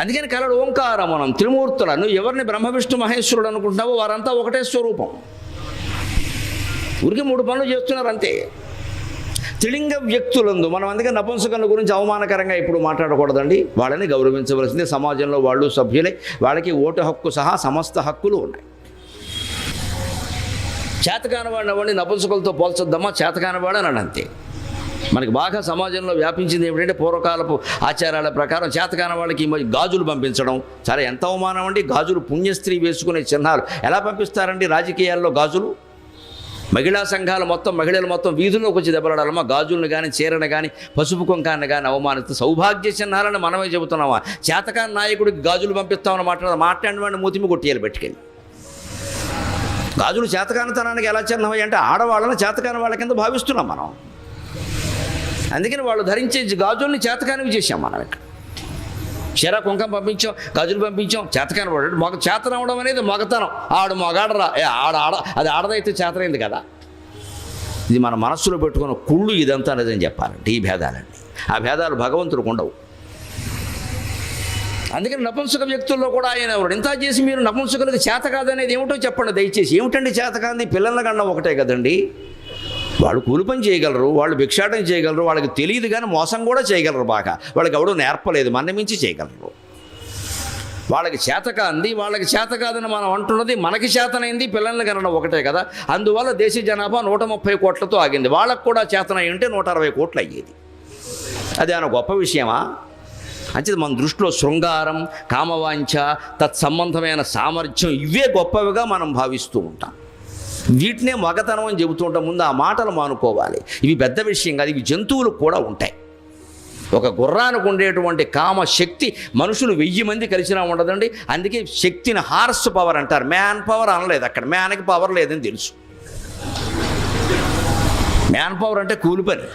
అందుకని కలడు ఓంకారమనం త్రిమూర్తుల. నువ్వు ఎవరిని బ్రహ్మ విష్ణు మహేశ్వరుడు అనుకుంటున్నావో వారంతా ఒకటే స్వరూపం. ఊరికి 3 పనులు చేస్తున్నారు అంతే. త్రిలింగ వ్యక్తులందు మనం అందుకని నపుంసకుల గురించి అవమానకరంగా ఇప్పుడు మాట్లాడకూడదండి. వాళ్ళని గౌరవించవలసిందే. సమాజంలో వాళ్ళు సభ్యులే, వాళ్ళకి ఓటు హక్కు సహా సమస్త హక్కులు ఉన్నాయి. చేతకానివాడిని అవ్వండి, నపుంసకులతో పోల్చొద్దామా, చేతకానివాడు అని అంతే. మనకి బాగా సమాజంలో వ్యాపించింది ఏమిటంటే పూర్వకాలపు ఆచారాల ప్రకారం చేతకాని వాళ్ళకి ఈ గాజులు పంపించడం చాలా ఎంత అవమానం అండి. గాజులు పుణ్యస్త్రీ వేసుకునే చిహ్నాలు. ఎలా పంపిస్తారండి రాజకీయాల్లో గాజులు? మహిళా సంఘాలు మొత్తం మహిళలు మొత్తం వీధుల్లోకి వచ్చి దెబ్బలాడాలమ్మా. గాజులను కానీ చీరను కానీ పసుపు కుంకాన్ని కానీ అవమానిస్తూ సౌభాగ్య చిహ్నాలని మనమే చెబుతున్నామా? చేతకాని నాయకుడికి గాజులు పంపిస్తామని మాట్లాడిన వాడిని మూతిమి కొట్టేయాలి పెట్టుకెళ్ళి. గాజులు చేతకానితనానికి ఎలా చిహ్నమయ్యి అంటే ఆడవాళ్ళని చేతకాని వాళ్ళ కింద భావిస్తున్నాం మనం. అందుకని వాళ్ళు ధరించే గాజుల్ని చేతకానివి చేశాం మనం. ఇక్కడ చీర కుంకం పంపించాం, గాజులు పంపించాం. చేతకాని వాడు మగ చేతనవడం అనేది మగతనం. ఆడు మగాడరా, అది ఆడదైతే చేతనైంది కదా. ఇది మన మనస్సులో పెట్టుకున్న కుళ్ళు ఇదంతా అనేదని చెప్పాలంటే ఈ భేదాలండి. ఆ భేదాలు భగవంతుడికి ఉండవు. అందుకని నపుంసక వ్యక్తుల్లో కూడా ఆయన ఎవరు ఇంత చేసి మీరు నపుంసకులకు చేత కాదనేది ఏమిటో చెప్పండి దయచేసి. ఏమిటండి చేత కాదు? పిల్లల కన్నా ఒకటే కదండి. వాళ్ళు కూలి పని చేయగలరు, వాళ్ళు భిక్షాటం చేయగలరు, వాళ్ళకి తెలియదు కానీ మోసం కూడా చేయగలరు బాగా. వాళ్ళకి ఎవడో నేర్పలేదు, మన మించి చేయగలరు. వాళ్ళకి చేత కాంది, వాళ్ళకి చేత కాదని మనం అంటున్నది మనకి చేతనైంది పిల్లల్ని కనడం ఒకటే కదా. అందువల్ల దేశ జనాభా 130 కోట్లతో ఆగింది. వాళ్ళకు కూడా చేతనై ఉంటే 160 కోట్లు అయ్యేది. అది ఆయన గొప్ప విషయమా? అంటే మన దృష్టిలో శృంగారం, కామవాంఛ, తత్సంబంధమైన సామర్థ్యం ఇవే గొప్పవిగా మనం భావిస్తూ ఉంటాం. వీటినే మగతనం అని చెబుతూ ఉంటాం. ముందు ఆ మాటలు మానుకోవాలి. ఇవి పెద్ద విషయం కాదు. ఇవి జంతువులకు కూడా ఉంటాయి. ఒక గుర్రానికి ఉండేటువంటి కామ శక్తి మనుషులు 1000 మంది కలిసినా ఉండదండి. అందుకే శక్తిని హార్స్ పవర్ అంటారు. మ్యాన్ పవర్ అనలేదు అక్కడ. మ్యాన్కి పవర్ లేదని తెలుసు. మ్యాన్ పవర్ అంటే కూలి పని.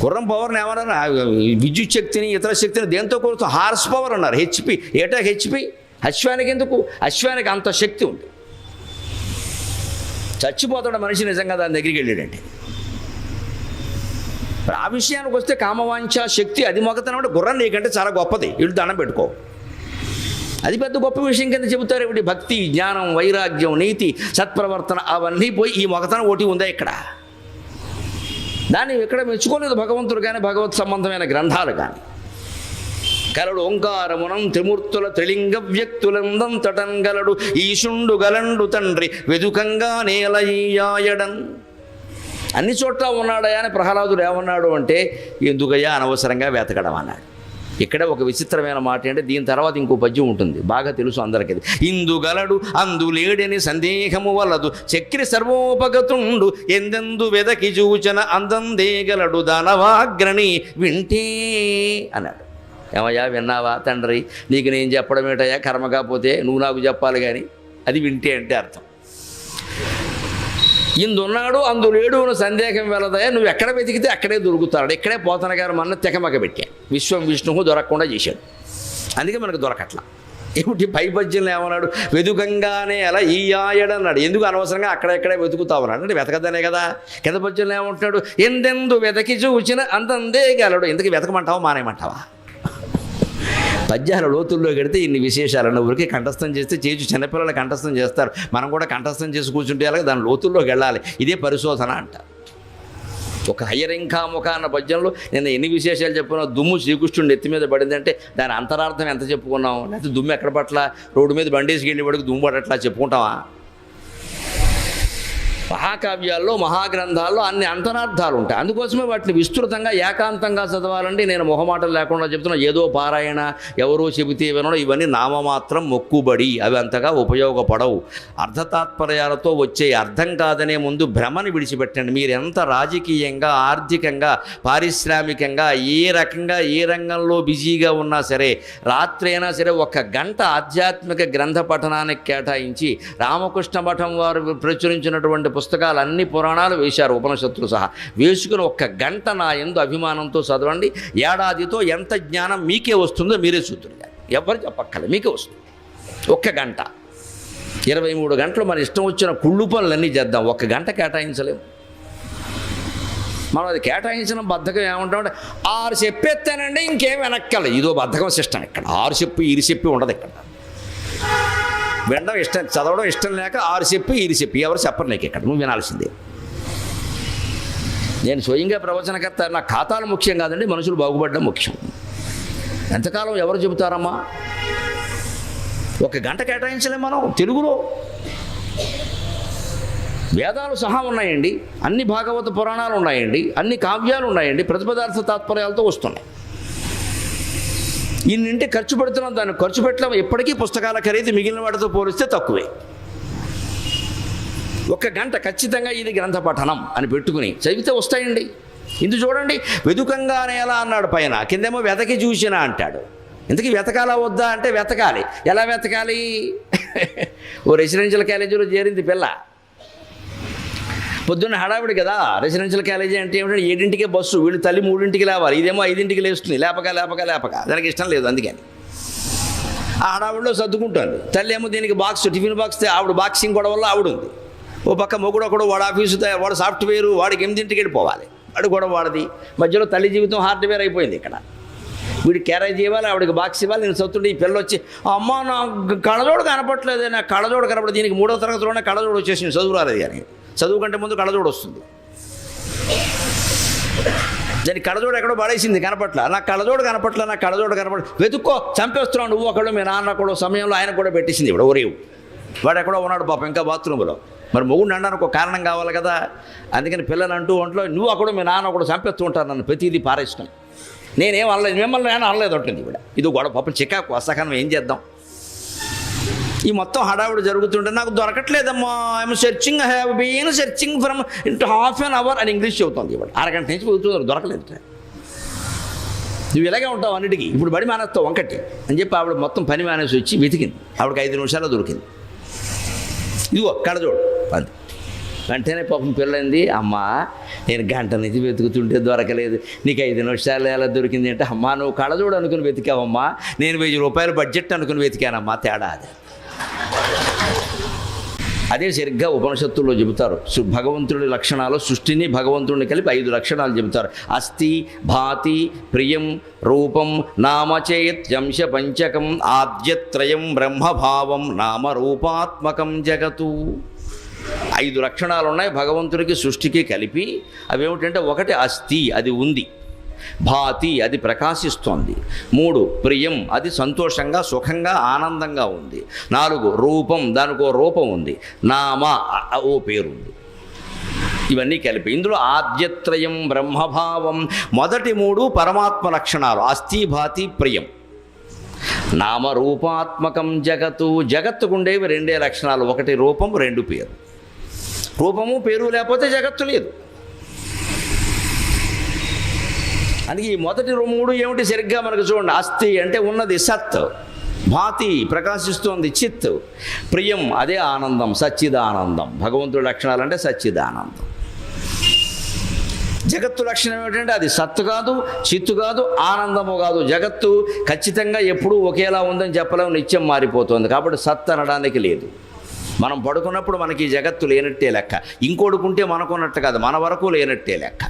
గుర్రం పవర్ని ఏమన్నారు? విద్యుత్ శక్తిని ఇతర శక్తిని దేంతో కొలుస్తూ హార్స్ పవర్ అన్నారు. హెచ్పి. ఏటా హెచ్పి? అశ్వానికి ఎందుకు? అశ్వానికి అంత శక్తి ఉంది. చచ్చిపోతాడు మనిషి నిజంగా దాని దగ్గరికి వెళ్ళాడంటే. ఆ విషయానికి వస్తే కామవాంఛ శక్తి అది మొగతనం అంటే గుర్రం నీకంటే చాలా గొప్పది, వీళ్ళు దండం పెట్టుకో. అది పెద్ద గొప్ప విషయం కింద చెబుతారు. ఇప్పుడు భక్తి, జ్ఞానం, వైరాగ్యం, నీతి, సత్ప్రవర్తన అవన్నీ పోయి ఈ మొగతనం ఒకటి ఉందా ఇక్కడ? దాన్ని ఇక్కడ మెచ్చుకోలేదు భగవంతుడు కానీ భగవత్ సంబంధమైన గ్రంథాలు కానీ. కలడు ఓంకారమునం త్రిమూర్తుల త్రిలింగ వ్యక్తులందం తటన్ గలడు ఈశుండు గలండు తండ్రి వెదుకంగా నేలయ్యాయడన్. అన్ని చోట్ల ఉన్నాడయా అని ప్రహ్లాదుడు ఏమన్నాడు అంటే ఎందుకయ్యా అనవసరంగా వెతకడం అన్నాడు. ఇక్కడ ఒక విచిత్రమైన మాట అంటే దీని తర్వాత ఇంకో పద్యం ఉంటుంది, బాగా తెలుసు అందరికీ. ఇందుగలడు అందులేడని సందేహము వలదు చక్రి సర్వోపగతుండు ఎందెందు వెదకి చూచన అందందేగలడు దానవాగ్రణి వింటే అన్నాడు. ఏమయ్యా విన్నావా తండ్రి? నీకు నేను చెప్పడం ఏంటయ్యా కర్మ, కాకపోతే నువ్వు నాకు చెప్పాలి కానీ. అది వింటే అంటే అర్థం. ఇందున్నాడు అందులేడు సందేహం వెలదయా, నువ్వు ఎక్కడ వెతికితే అక్కడే దొరుకుతాడు. ఇక్కడే పోతన గారు మన తెకమక పెట్టా. విశ్వం విష్ణువు దొరకకుండా చేశాడు. అందుకే మనకు దొరకట్లా. ఏమిటి పై పద్యంలో ఏమన్నాడు? వెతుకంగానే అలా ఈయాయడన్నాడు. ఎందుకు అనవసరంగా అక్కడెక్కడే వెతుకుతావన్నాడు అంటే వెతకదనే కదా. కింద పద్యంలో ఏమంటున్నాడు? ఎందెందు వెతకి చూచిన అంతందే గలడు. ఎందుకు వెతకమంటావా మానేయమంటావా? పద్యాల లోతుల్లో కడితే ఇన్ని విశేషాలన్న ఊరికి కంఠస్థం చేస్తే చేసి చిన్నపిల్లలు కంఠస్థం చేస్తారు. మనం కూడా కంఠస్థం చేసి కూర్చుంటే అలాగే దాని లోతుల్లోకి వెళ్ళాలి. ఇదే పరిశోధన అంట. ఒక హయ్యరింకాముఖ అన్న పద్యంలో నేను ఎన్ని విశేషాలు చెప్పుకున్నా. దుమ్ము శ్రీకృష్ణుడు నెత్తి మీద పడిందంటే దాని అంతరార్థం ఎంత చెప్పుకున్నాం? లేకపోతే దుమ్ము ఎక్కడ పట్ల రోడ్డు మీద బండేసికి వెళ్ళి పడికి దుమ్ము పడట్లా చెప్పుకుంటావా? మహాకావ్యాల్లో మహాగ్రంథాల్లో అన్ని అంతరార్థాలు ఉంటాయి. అందుకోసమే వాటిని విస్తృతంగా ఏకాంతంగా చదవాలండి. నేను మొహమాటలు లేకుండా చెప్తున్నా. ఏదో పారాయణ, ఎవరో చెబితే వినడం, ఇవన్నీ నామమాత్రం మొక్కుబడి. అవి అంతగా ఉపయోగపడవు. అర్థతాత్పర్యాలతో వచ్చే అర్థం కాదనే ముందు భ్రమని విడిచిపెట్టండి. మీరు ఎంత రాజకీయంగా, ఆర్థికంగా, పారిశ్రామికంగా ఏ రకంగా ఏ రంగంలో బిజీగా ఉన్నా సరే రాత్రి అయినా సరే 1 గంట ఆధ్యాత్మిక గ్రంథ పఠనానికి కేటాయించి రామకృష్ణ మఠం వారు ప్రచురించినటువంటి పుస్తకాలు అన్ని పురాణాలు వేశారు ఉపనిషత్తులు సహా. వేసుకుని 1 గంట నా యందు అభిమానంతో చదవండి. ఏడాదితో ఎంత జ్ఞానం మీకే వస్తుందో మీరే చూద్దరు. ఎవరు చెప్పక్కర్లేదు, మీకే వస్తుంది. 1 గంట. 23 గంటలు మన ఇష్టం వచ్చిన కుళ్ళు పనులన్నీ చేద్దాం. 1 గంట కేటాయించలేము. మనం అది కేటాయించిన బద్ధకం ఏమంటామంటే 6 చెప్పేస్తానండి ఇంకేం వెనక్కాలి, ఇదో బద్ధకం సిస్టమ్. ఇక్కడ 6 చెప్పి 2 చెప్పి ఉండదు. ఇక్కడ వినడం ఇష్టం, చదవడం ఇష్టం లేక 6 చెప్పి 2 చెప్పి ఎవరు చెప్పరు నీకు. ఇక్కడ నువ్వు వినాల్సిందే. నేను స్వయంగా ప్రవచనకర్త, నా ఖాతాలు ముఖ్యం కాదండి, మనుషులు బాగుపడడం ముఖ్యం. ఎంతకాలం ఎవరు చెబుతారమ్మా? 1 గంట కేటాయించలేం మనం తెలుగులో. వేదాలు సహా ఉన్నాయండి, అన్ని భాగవత పురాణాలు ఉన్నాయండి, అన్ని కావ్యాలు ఉన్నాయండి, ప్రతిపదార్థ తాత్పర్యాలతో వస్తున్నాయి. ఇన్నింటి ఖర్చు పెడుతున్నాం, దాన్ని ఖర్చు పెట్టలేము. ఎప్పటికీ పుస్తకాల ఖరీదు మిగిలిన వాటితో పోలిస్తే తక్కువే. 1 గంట ఖచ్చితంగా ఇది గ్రంథ పఠనం అని పెట్టుకుని చదివితే వస్తాయండి. ఇందు చూడండి, వెదుకంగానే ఎలా అన్నాడు పైన, కిందేమో వెతకి చూసినా అంటాడు. ఇంతకీ వెతకాలా వద్దా అంటే వెతకాలి. ఎలా వెతకాలి? ఓ రెసిడెన్షియల్ కాలేజీలో చేరింది పిల్ల. పొద్దున్న హడావిడి కదా, రెసిడెన్షియల్ కాలేజీ అంటే ఏమిటంటే 7ంటికే బస్సు, వీళ్ళు తల్లి 3ంటికి లేవాలి, ఇదేమో 5ంటికి లేస్తుంది. లేపక దానికి ఇష్టం లేదు. అందుకని ఆ హడావిడిలో సర్దుకుంటుంది. తల్లి ఏమో దీనికి బాక్స్, టిఫిన్ బాక్స్, ఆవిడ బాక్సింగ్ కూడా వల్ల ఆవిడ ఉంది. ఓ పక్క మొగుడు ఒకడు, వాడు ఆఫీసు, వాడు సాఫ్ట్వేరు, వాడికి 8ంటికి వెళ్ళిపోవాలి, వాడు కూడా వాడిది. మధ్యలో తల్లి జీవితం హార్డ్వేర్ అయిపోయింది. ఇక్కడ వీడికి క్యారేజ్ ఇవ్వాలి, ఆవిడకి బాక్స్ ఇవ్వాలి. నేను చదువుతుంటే ఈ పిల్ల వచ్చి, అమ్మ నా కళ్ళజోడు కనపట్లేదు, నా కళ్ళజోడు కనపడదు. దీనికి 3వ తరగతిలోనే కళ్ళజోడు వచ్చేసింది, చదువు రాలేదు. కానీ చదువు కంటే ముందు కళ్ళజోడు వస్తుంది. దానికి కళ్ళజోడు ఎక్కడో పడేసింది, కనపట్ల. నాకు కళ్ళజోడు కనపట్ల. వెతుక్కో, చంపేస్తున్నావు నువ్వు ఒకళ్ళు, మీ నాన్న కూడా సమయంలో ఆయన కూడా పెట్టేసింది. ఇప్పుడు ఒరేవు వాడు ఎక్కడో ఉన్నాడు పాపం, ఇంకా బాత్రూంలో. మరి మొగుడు అనడానికి ఒక కారణం కావాలి కదా. అందుకని పిల్లలు అంటూ ఒంట్లో, నువ్వు అక్కడ మీ నాన్న కూడా చంపేస్తూ ఉంటారు నన్ను, ప్రతిదీ పారేసుకుని. నేనేం అనలేదు, మిమ్మల్ని నేను అనలేదు ఉంటుంది. ఇప్పుడు ఇది గొడవ, పాపం చికాకు, అసహనం. ఏం చేద్దాం? ఈ మొత్తం హడావిడి జరుగుతుంటే నాకు దొరకట్లేదమ్మా, I'm searching, I have been searching from ½ an hour అని ఇంగ్లీష్ చెబుతుంది. ఇప్పుడు అరగంట నుంచి వెళ్తున్నారు, దొరకలేదు. నువ్వు ఇలాగే ఉంటావు అన్నిటికీ. ఇప్పుడు బడి మానేస్తావు వంకటి అని చెప్పి ఆవిడ మొత్తం పని మానేసి వచ్చి వెతికింది. ఆవిడకి 5 నిమిషాల్లో దొరికింది. ఇదిగో కళ్ళజోడు అది. వెంటనే పాపం పిల్లంది, అమ్మా నేను గంట నుంచి వెతుకుతుంటే దొరకలేదు, నీకు 5 నిమిషాలు ఎలా దొరికింది అంటే, అమ్మా నువ్వు కళ్ళజోడు అనుకుని వెతికావమ్మా, నేను 1000 రూపాయల బడ్జెట్ అనుకుని వెతికానమ్మా, తేడా అదే. అదే సరిగ్గా ఉపనిషత్తుల్లో చెబుతారు. భగవంతుడి లక్షణాలు, సృష్టిని భగవంతుడిని కలిపి 5 లక్షణాలు చెబుతారు. అస్థి, భాతి, ప్రియం, రూపం, నామచేత్యంశ పంచకం, ఆద్యత్రయం బ్రహ్మభావం, నామరూపాత్మకం జగతు. 5 లక్షణాలు ఉన్నాయి భగవంతుడికి, సృష్టికి కలిపి. అవేమిటంటే, 1 అస్థి, అది ఉంది. భాతి, అది ప్రకాశిస్తోంది. 3 ప్రియం, అది సంతోషంగా, సుఖంగా, ఆనందంగా ఉంది. 4 రూపం, దానికి ఓ రూపం ఉంది. నామ, ఓ పేరు ఉంది. ఇవన్నీ కలిపి ఇందులో ఆద్యత్రయం బ్రహ్మభావం. మొదటి 3 పరమాత్మ లక్షణాలు, అస్థి, భాతి, ప్రియం. నామరూపాత్మకం జగత్తు, జగత్తుకుండేవి 2 లక్షణాలు, 1 రూపం, 2 పేరు. రూపము పేరు లేకపోతే జగత్తు లేదు. అందుకే ఈ మొదటి 3 ఏమిటి సరిగ్గా మనకు చూడండి. అస్థి అంటే ఉన్నది సత్, భాతి ప్రకాశిస్తోంది చిత్, ప్రియం అదే ఆనందం, సచ్చిదానందం. భగవంతుడి లక్షణాలు అంటే సచ్చిదానందం. జగత్తు లక్షణం ఏమిటంటే అది సత్తు కాదు, చిత్తు కాదు, ఆనందము కాదు. జగత్తు ఖచ్చితంగా ఎప్పుడూ ఒకేలా ఉందని చెప్పలేము, నిత్యం మారిపోతుంది. కాబట్టి సత్ అనడానికి లేదు. మనం పడుకున్నప్పుడు మనకి ఈ జగత్తు లేనట్టే లెక్క. ఇంకొడుకుంటే మనకున్నట్టు కాదు, మన వరకు లేనట్టే లెక్క.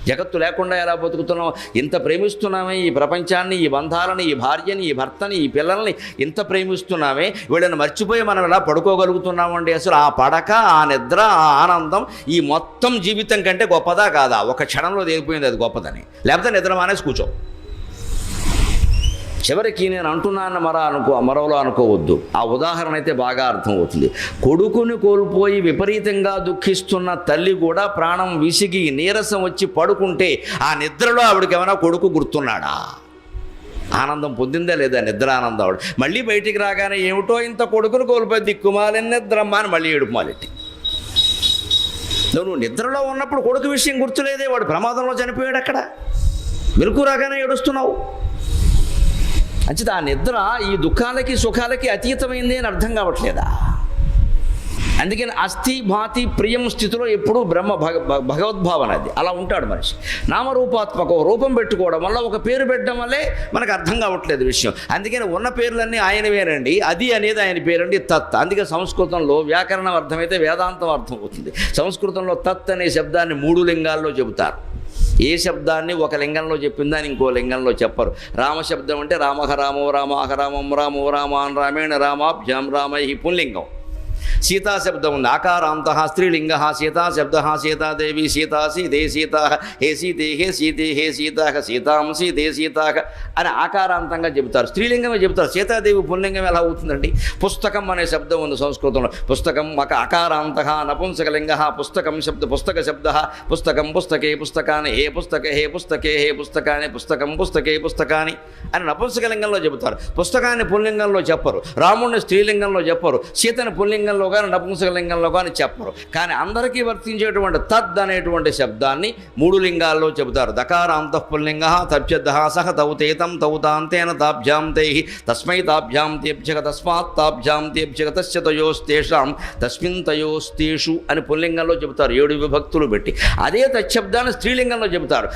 జగత్తు లేకుండా ఎలా బతుకుతున్నాం? ఇంత ప్రేమిస్తున్నామే ఈ ప్రపంచాన్ని, ఈ బంధాలని, ఈ భార్యని, ఈ భర్తని, ఈ పిల్లల్ని ఇంత ప్రేమిస్తున్నామే, వీళ్ళని మర్చిపోయి మనం ఎలా పడుకోగలుగుతున్నామండి? అసలు ఆ పడక, ఆ నిద్ర, ఆ ఆనందం ఈ మొత్తం జీవితం కంటే గొప్పదా కాదా? ఒక క్షణంలో తేలిపోయింది అది గొప్పదని. లేకపోతే నిద్ర మానేసి కూర్చో. చివరికి నేను అంటున్నాను మరోలో అనుకోవద్దు. ఆ ఉదాహరణ అయితే బాగా అర్థమవుతుంది. కొడుకుని కోల్పోయి విపరీతంగా దుఃఖిస్తున్న తల్లి కూడా ప్రాణం విసిగి నీరసం వచ్చి పడుకుంటే ఆ నిద్రలో ఆవిడకి ఏమైనా కొడుకు గుర్తున్నాడా? ఆనందం పొందిందా లేదా? నిద్ర ఆనందం. ఆవిడ మళ్ళీ బయటికి రాగానే ఏమిటో ఇంత కొడుకుని కోల్పోయి దిక్కుమాలి నిద్రమ్మ అని మళ్ళీ ఏడుపుమాలెట్టి. నువ్వు నిద్రలో ఉన్నప్పుడు కొడుకు విషయం గుర్తులేదే, వాడు ప్రమాదంలో చనిపోయాడు, అక్కడ మెలకు రాగానే ఏడుస్తున్నావు. అంచేత ఆ నిద్ర ఈ దుఃఖాలకి సుఖాలకి అతీతమైంది అని అర్థం కావట్లేదా? అందుకని అస్థి, భాతి, ప్రియం స్థితిలో ఎప్పుడూ బ్రహ్మ భగవద్భావన అది. అలా ఉంటాడు మనిషి. నామరూపాత్మక రూపం పెట్టుకోవడం వల్ల, ఒక పేరు పెట్టడం వల్లే మనకు అర్థం కావట్లేదు విషయం. అందుకని ఉన్న పేర్లన్నీ ఆయనవేనండి. అది అనేది ఆయన పేరండి, తత్. అందుకే సంస్కృతంలో వ్యాకరణం అర్థమైతే వేదాంతం అర్థం అవుతుంది. సంస్కృతంలో తత్ అనే శబ్దాన్ని 3 లింగాల్లో చెబుతారు. ఏ శబ్దాన్ని ఒక లింగంలో చెప్పిందని ఇంకో లింగంలో చెప్పరు. రామశబ్దం అంటే రామహ రామో రామాహ రామం రామో రామాన్ రామేణ రామాభ్యాం రామై పుంలింగం. సీతాశబ్దం ఉంది, ఆకారాంత స్త్రీలింగ, సీతాశబ్ద సీతాదేవి సీతాసి దే సీతా హే సీతే హే సీతే హే సీతా సీతాంసి దే సీతా అని ఆకారాంతంగా చెబుతారు. స్త్రీలింగమే చెబుతారు. సీతాదేవి పుల్లింగం ఎలా అవుతుందండి? పుస్తకం అనే శబ్దం ఉంది సంస్కృతంలో. పుస్తకం ఒక ఆకారాంత నపుంసకలింగ, పుస్తకం శబ్ద పుస్తక శబ్ద, పుస్తకం పుస్తకే పుస్తకాన్ని, హే పుస్తకే హే పుస్తకే హే పుస్తకాన్ని, పుస్తకం పుస్తకే పుస్తకాన్ని అని నపుంసకలింగంలో చెబుతారు. పుస్తకాన్ని పుల్లింగంలో చెప్పరు, రాముడిని స్త్రీలింగంలో చెప్పరు, సీతని పుల్లింగంలో కానీ నపుంసకలింగంలో కానీ చెప్పరు. కానీ అందరికీ వర్తించేటువంటి తద్ అనేటువంటి శబ్దాన్ని 3 లింగాల్లో చెబుతారు. దకారాంత పుల్లింగ తబ్జద్ధ సహ తౌతేతం తౌతాంతేన తాభ్యాం తైః తస్మై తాభ్యాం తేభ్యః తస్మాత్ తాభ్యాం తేభ్యః తస్య తయోస్తేషాం తస్మిన్ తయోస్తేషు అని పుల్లింగంలో చెబుతారు 7 విభక్తులు పెట్టి. అదే తచ్చబ్దాన్ని స్త్రీలింగంలో చెబుతారు.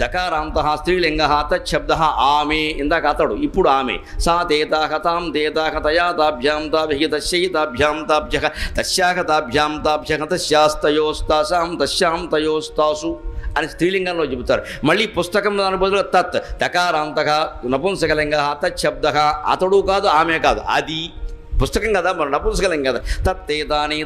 దకారాంత స్త్రీలింగ తచ్చబ్ద ఆమె, ఇందాక అతడు, ఇప్పుడు ఆమె. సా తేతాహ తాం తేతాహ తయా తాభ్యాం తాభిః తస్యై తాభ్యాం తాభ్యః తస్యాహ తాభ్యాం తాభ్యః తస్యాస్తయోస్తాసాం తస్యాం తయోస్తాసు అని స్త్రీలింగంలో చెబుతారు. మళ్ళీ పుస్తకం దాని బదులు తత్ దకారాంతగా నపుంసకలింగ తచ్చబ్ద, అతడు కాదు ఆమె కాదు, అది పుస్తకం కదా, మరి నపుంసకలింగం కదా. తత్తేతాని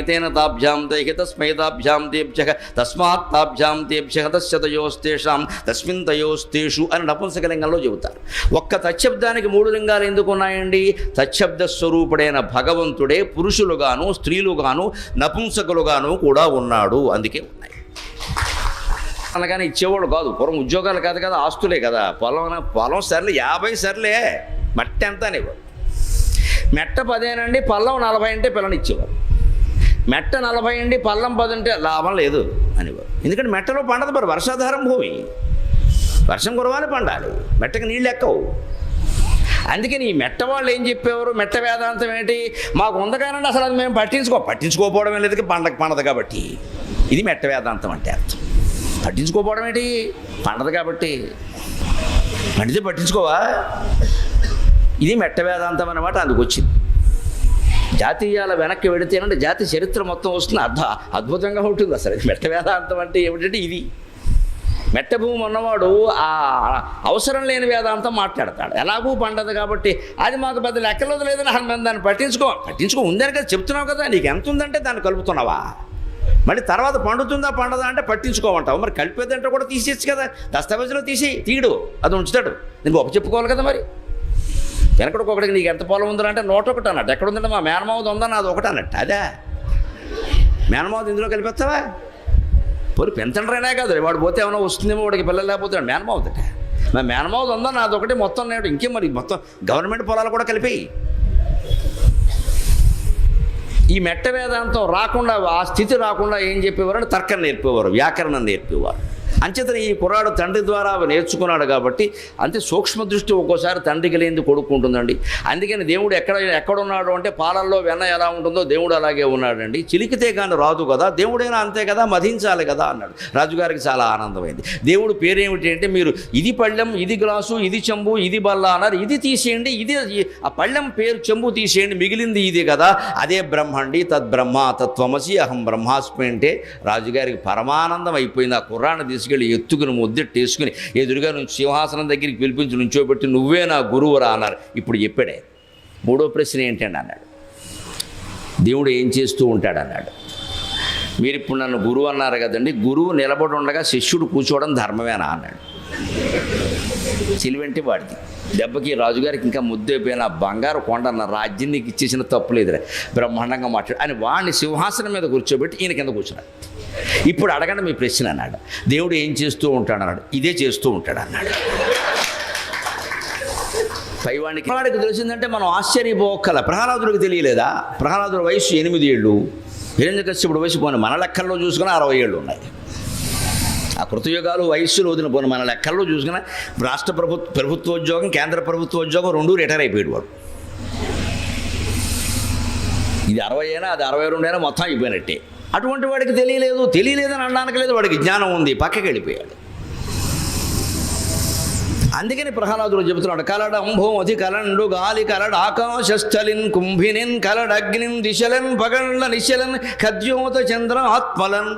తేన తాభ్యాం తైః తస్మై తాభ్యాం తేభ్యః తస్మాత్ తాభ్యాం తేభ్యః తస్య తయోస్తేషాం తస్మిన్ తయోస్తేషు అని నపుంసకలింగంలో చెబుతారు. ఒక్క తచ్చబ్దానికి 3 లింగాలు ఎందుకు ఉన్నాయండి? తచ్చబ్ద స్వరూపుడైన భగవంతుడే పురుషులుగాను స్త్రీలుగాను నపుంసకులుగాను కూడా ఉన్నాడు, అందుకే ఉన్నాయి. అనగానే ఇచ్చేవాడు కాదు, పూర్వం ఉద్యోగాలు కాదు కదా, ఆస్తులే కదా. పొలం సర్లే 50 సర్లే, మట్టి ఎంత అనేవాడు. మెట్ట 10 అండి, పల్లం 40 అంటే పిల్లని ఇచ్చేవారు. మెట్ట 40 అండి, పల్లం 10 అంటే లాభం లేదు అనేవారు. ఎందుకంటే మెట్టలో పండదు, మరి వర్షాధారం భూమి, వర్షం కురవాలి పండాలి, మెట్టకి నీళ్ళు ఎక్కవు. అందుకని ఈ మెట్ట వాళ్ళు ఏం చెప్పేవారు? మెట్ట వేదాంతం ఏంటి? మాకు ఉందగానండి, అసలు అది మేము పట్టించుకోకపోవడం లేదు, పండదు కాబట్టి. ఇది మెట్ట వేదాంతం అంటే అర్థం. పట్టించుకోపోవడం ఏంటి? పండదు కాబట్టి. పండితే పట్టించుకోవా? ఇది మెట్ట వేదాంతం అన్నమాట. అందుకు వచ్చింది. జాతీయాల వెనక్కి వెడితేనంటే జాతి చరిత్ర మొత్తం వస్తుంది, అద్భుతంగా ఉంటుంది. అసలు మెట్ట వేదాంతం అంటే ఏమిటంటే ఇది. మెట్ట భూమి ఉన్నవాడు ఆ అవసరం లేని వేదాంతం మాట్లాడతాడు. ఎలాగూ పండదు కాబట్టి అది మాకు పెద్ద లెక్కలేదు లేదని దాన్ని పట్టించుకో ఉందని కదా చెప్తున్నావు కదా. నీకు ఎంత ఉందంటే దాన్ని కలుపుతున్నావా? మళ్ళీ తర్వాత పండుతుందా పండదా అంటే పట్టించుకోమంటావు. మరి కలిపేదంటే కూడా తీసేయచ్చు కదా, దస్తావేజులో తీయడు, అది ఉంచుతాడు. నేను గొప్ప చెప్పుకోవాలి కదా. మరి వెనకడికొకటికి నీకు ఎంత పొలం ఉందా అంటే 101 అన్నట్టు. ఎక్కడ ఉందంటే మా మేనమావది ఉందా, నాది 1 అన్నట్టు. అదే మేనమావది ఇందులో కలిపేస్తావా? పోయి పెంచండ్రైనా కాదు, వాడు పోతే ఏమైనా వస్తుందేమో, వాడికి పిల్లలు లేకపోతే మేనమావదట. మా మేనమావది ఉందా, నాది 1 మొత్తం నేడు. ఇంకేం మరి మొత్తం గవర్నమెంట్ పొలాలు కూడా కలిపి. ఈ మెట్ట వేదాంతం రాకుండా, ఆ స్థితి రాకుండా ఏం చెప్పేవారు అంటే తర్కం నేర్పేవారు, వ్యాకరణం నేర్పేవారు. అంచేతనే ఈ కుర్రాడు తండ్రి ద్వారా నేర్చుకున్నాడు కాబట్టి అంతే సూక్ష్మ దృష్టి ఒక్కోసారి తండ్రికి లేనిది కొడుకుంటుందండి. అందుకని దేవుడు ఎక్కడున్నాడు అంటే పాలల్లో వెన్న ఎలా ఉంటుందో దేవుడు అలాగే ఉన్నాడండి. చిలికితే కానీ రాదు కదా, దేవుడైనా అంతే కదా, మధించాలి కదా అన్నాడు. రాజుగారికి చాలా ఆనందమైంది. దేవుడు పేరేమిటి అంటే, మీరు ఇది పళ్ళెం, ఇది గ్లాసు, ఇది చెంబు, ఇది బల్ల అన్నారు. ఇది తీసేయండి, ఇది ఆ పళ్ళెం పేరు చెంబు తీసేయండి, మిగిలింది ఇది కదా, అదే బ్రహ్మండి. తద్బ్రహ్మ తత్వమసి అహం బ్రహ్మాస్మి అంటే రాజుగారికి పరమానందం అయిపోయింది. ఆ కుర్రాన్ని తీసుకెళ్ళి ఎత్తుకుని ముద్దెట్టేసుకుని ఎదురుగా నుంచి సింహాసనం దగ్గరికి పిలిపించి నుంచోబెట్టి, నువ్వే నా గురువురా అన్నారు. ఇప్పుడు చెప్పాడే. 3వ ప్రశ్న ఏంటండి అన్నాడు. దేవుడు ఏం చేస్తూ ఉంటాడన్నాడు. మీరు ఇప్పుడు నన్ను గురువు అన్నారు కదండి, గురువు నిలబడి ఉండగా శిష్యుడు కూర్చోవడం ధర్మమేనా అన్నాడు. చిలివెంటి వాడిది. దెబ్బకి రాజుగారికి ఇంకా ముద్దైపోయిన బంగారు కొండ అన్న రాజ్యం నీకు ఇచ్చేసిన తప్పులేదురా, బ్రహ్మాండంగా మాట్లాడు అని వాడిని సింహాసనం మీద కూర్చోబెట్టి ఈయన కింద కూర్చున్నాడు. ఇప్పుడు అడగండి మీ ప్రశ్న అన్నాడు. దేవుడు ఏం చేస్తూ ఉంటాడు అన్నాడు. ఇదే చేస్తూ ఉంటాడు అన్నాడు. పైవాడికి తెలిసిందంటే మనం ఆశ్చర్యపోకల. ప్రహ్లాదుడికి తెలియలేదా? ప్రహ్లాదుడి వయసు 8 ఏళ్ళు, హిరణ్యకశ్యపుడి వయసు పోనీ మన లెక్కల్లో చూసుకుని 60 ఏళ్ళు ఉన్నాయి. ఆ కృతయుగాలు వయస్సులో వదిన పోనీ మన లెక్కల్లో చూసుకుని రాష్ట్ర ప్రభుత్వోద్యోగం, కేంద్ర ప్రభుత్వోద్యోగం 2 రిటైర్ అయిపోయాడు వాడు. ఇది 60 అయినా అది 62 అయినా మొత్తం అయిపోయినట్టే. అటువంటి వాడికి తెలియలేదని అనడానికి లేదు, వాడికి జ్ఞానం ఉంది, పక్కకి వెళ్ళిపోయాడు. అందుకని ప్రహ్లాదుడు చెబుతున్నాడు, కలడంభోమతి కలండు గాలి కలడు ఆకాశస్థలిన్ కుంభినిన్ కలడగ్నిన్ దిశలన్ పగళ్ళ నిశలన్ ఖద్యోత చంద్ర ఆత్మలన్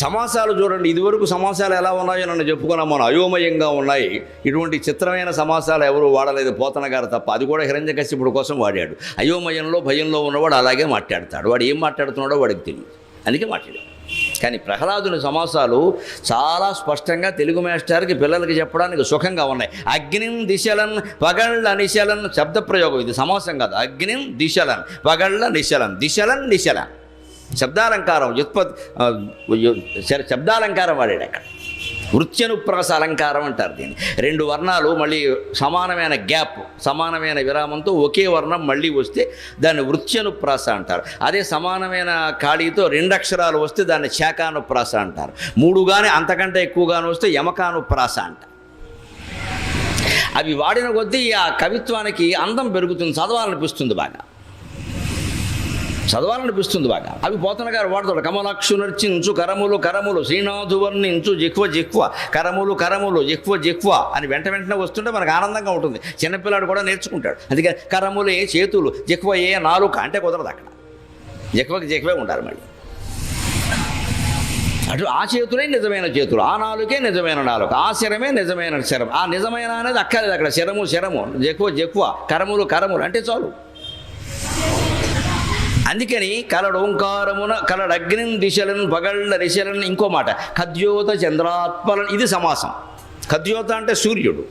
సమాసాలు చూడండి, ఇదివరకు సమాసాలు ఎలా ఉన్నాయో నన్ను చెప్పుకున్నాం మనం, అయోమయంగా ఉన్నాయి. ఇటువంటి చిత్రమైన సమాసాలు ఎవరు వాడలేదు, పోతన గారు తప్ప. అది కూడా హిరణ్యకశిపుడు కోసం వాడాడు. అయోమయంలో భయంలో ఉన్నవాడు అలాగే మాట్లాడతాడు, వాడు ఏం మాట్లాడుతున్నాడో వాడికి తెలియదు, అందుకే మాట్లాడాడు. కానీ ప్రహ్లాదుని సమాసాలు చాలా స్పష్టంగా తెలుగు మాస్టర్కి పిల్లలకి చెప్పడానికి సుఖంగా ఉన్నాయి. అగ్నిం దిశలన్ పగళ్ళ నిశలన్ శబ్ద ప్రయోగం, ఇది సమాసం కాదు. అగ్నిం దిశలన్ పగళ్ళ నిశలన్, దిశలన్ నిశలన్ శబ్దాలంకారం, శబ్దాలంకారం వాడాడు అక్కడ. వృత్యనుప్రాస అలంకారం అంటారు దీన్ని. రెండు వర్ణాలు మళ్ళీ సమానమైన గ్యాప్, సమానమైన విరామంతో ఒకే వర్ణం మళ్ళీ వస్తే దాన్ని వృత్యనుప్రాస అంటారు. అదే సమానమైన ఖాళీతో రెండు అక్షరాలు వస్తే దాన్ని శాఖానుప్రాస అంటారు. మూడు కానీ అంతకంటే ఎక్కువగాను వస్తే యమకానుప్రాస అంటారు. అవి వాడిన కొద్దీ ఆ కవిత్వానికి అందం పెరుగుతుంది, చదవాలనిపిస్తుంది బాగా. అవి పోతన గారు వాడతాడు. కమలాక్షు నర్చించు కరములు కరములు శ్రీనాథు వర్ణించు జిహ్వ జిహ్వ, కరములు కరములు జిహ్వ జిహ్వ అని వెంటనే వస్తుంటే మనకు ఆనందంగా ఉంటుంది. చిన్నపిల్లాడు కూడా నేర్చుకుంటాడు. అందుకని కరములే చేతులు, జిహ్వ ఏ నాలుక అంటే కుదరదు అక్కడ. జిహ్వకి జిహ్వే ఉండాలి మళ్ళీ. అటు ఆ చేతులే నిజమైన చేతులు, ఆ నాలుకే నిజమైన నాలుక, ఆ శరమే నిజమైన శరం. ఆ నిజమైన అనేది అక్కర్లేదు అక్కడ. శరము శరము, జిహ్వ జిహ్వ, కరములు కరములు అంటే చాలు. అందుకని కలడోంకారమున కలడగ్నిం దిశలను పగళ్ళ రిశలను. ఇంకో మాట ఖద్యోత చంద్రాత్మలను, ఇది సమాసం. ఖద్యోత అంటే సూర్యుడు,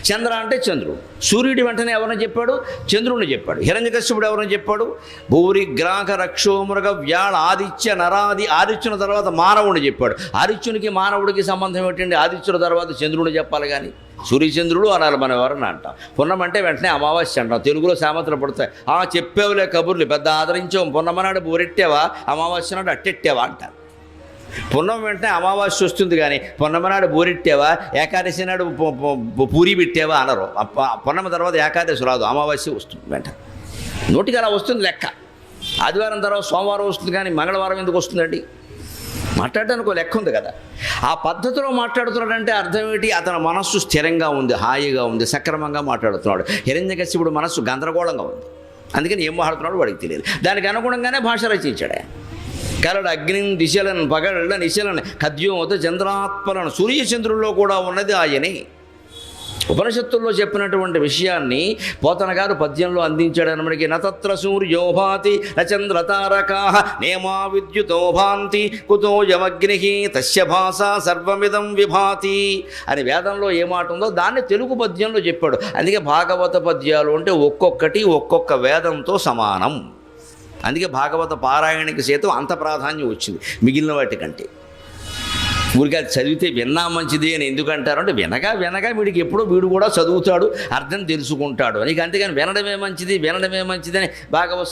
చంద్ర అంటే చంద్రుడు. సూర్యుడి వెంటనే ఎవరిని చెప్పాడు? చంద్రుడిని చెప్పాడు. హిరణ్యకశిపుడు ఎవరిని చెప్పాడు? భూరి గ్రాహ రక్షోమృగ వ్యాళ ఆదిత్య నరాది. ఆదిత్యుని తర్వాత మానవుడిని చెప్పాడు. ఆదిత్యునికి మానవుడికి సంబంధం ఏంటండి? ఆదిత్యుల తర్వాత చంద్రుడిని చెప్పాలి కానీ సూర్యచంద్రుడు అనాలి మనం ఎవరన్నా అంటాం. పున్నమంటే వెంటనే అమావాస్య అంటాం. తెలుగులో సామెతలు పడతాయి. చెప్పేవులే కబుర్లు పెద్ద ఆదరించాం, పున్నమనాడు బూరెట్టావా, అమావాస్య నాడు అట్టెట్టావా అంటారు. పున్నం వెంటనే అమావాస్య వస్తుంది కానీ పున్నమనాడు బూరెట్టావా, ఏకాదశి నాడు పూరి పెట్టావా అనరు. పున్నమ తర్వాత ఏకాదశి రాదు, అమావాస్య వస్తుంది వెంటనే. నోటికి అలా వస్తుంది లెక్క. ఆదివారం తర్వాత సోమవారం వస్తుంది కానీ మంగళవారం ఎందుకు వస్తుందండి? మాట్లాడడానికి ఒక లెక్క ఉంది కదా. ఆ పద్ధతిలో మాట్లాడుతున్నాడంటే అర్థం ఏంటి? అతని మనస్సు స్థిరంగా ఉంది, హాయిగా ఉంది, సక్రమంగా మాట్లాడుతున్నాడు. హిరణ్యకశిపుడు మనస్సు గందరగోళంగా ఉంది, అందుకని ఏం మాట్లాడుతున్నాడు వాడికి తెలియదు. దానికి అనుగుణంగానే భాష రచించాడు. కలడు అగ్నిం దిశలను పగళ్ళ నిశలను ఖద్యోత చంద్రాత్మలను. సూర్యచంద్రుల్లో కూడా ఉన్నది ఆయనే. ఉపనిషత్తుల్లో చెప్పినటువంటి విషయాన్ని పోతన గారు పద్యంలో అందించాడు. మనకి నతత్ర సూర్యోభాతి నచంద్రతారకా నేమా విద్యుతో భాంతి కుతో యమగ్ని తస్య భాషా సర్వమిదం విభాతి అని వేదంలో ఏ మాట ఉందో దాన్ని తెలుగు పద్యంలో చెప్పాడు. అందుకే భాగవత పద్యాలు అంటే ఒక్కొక్కటి ఒక్కొక్క వేదంతో సమానం. అందుకే భాగవత పారాయణకి సైతం అంత ప్రాధాన్యం వచ్చింది మిగిలిన వాటికంటే. ఊరికి అది చదివితే విన్నా మంచిది అని ఎందుకంటారు అంటే వినగా వీడికి ఎప్పుడో వీడు కూడా చదువుతాడు, అర్థం తెలుసుకుంటాడు అని. అంతేగాని వినడమే మంచిది అని భాగవత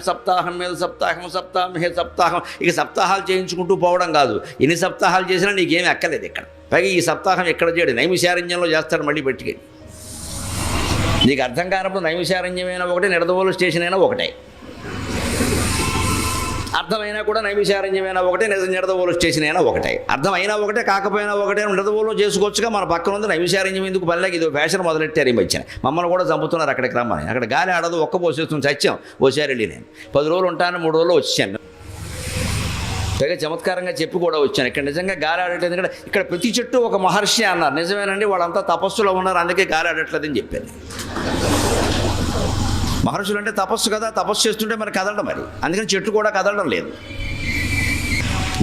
సప్తాహం మీద సప్తాహం ఇక సప్తాహాలు చేయించుకుంటూ పోవడం కాదు. ఎన్ని సప్తాహాలు చేసినా నీకేమీ అక్కలేదు ఇక్కడ. పైగా ఈ సప్తాహం ఎక్కడ చేయడు, నైమిషారణ్యంలో చేస్తాడు మళ్ళీ పెట్టుకెళ్ళి. నీకు అర్థం కానప్పుడు నైమిషారణ్యమైనా ఒకటే, నిడదవోలు స్టేషన్ అయినా ఒకటే. అర్థమైనా కూడా నైమిషారణ్యమైనా ఒకటే, నిడదవోలు స్టేషన్ అయినా ఒకటే. అర్థమైనా ఒకటే, కాకపోయినా ఒకటే. నిడదవోలు చేసుకోవచ్చుగా, మన పక్కన ఉంది నైమిషారణ్యం ఎందుకు పల్లెకి ఇది ఫ్యాషన్ మొదలెట్టారు ఈ మధ్యన. మమ్మల్ని కూడా చంపుతున్నారు అక్కడికి రమ్మని. అక్కడ గాలి ఆడదు, ఒక్క పోసేస్తుంది, చచ్చాం. ఓసారి వెళ్ళి నేను 10 రోజులు ఉంటాను, 3 రోజులు వచ్చాను. పైగా చమత్కారంగా చెప్పి కూడా వచ్చాను. ఇక్కడ నిజంగా గాలి ఆడట్లేదు. ఇక్కడ ప్రతి చెట్టు ఒక మహర్షి అన్నారు. నిజమేనండి, వాళ్ళంతా తపస్సులో ఉన్నారు, అందుకే గాలి ఆడట్లేదని చెప్పాను. మహర్షులు అంటే తపస్సు కదా, తపస్సు చేస్తుంటే మరి కదలడం, మరి అందుకని చెట్టు కూడా కదలడం లేదు.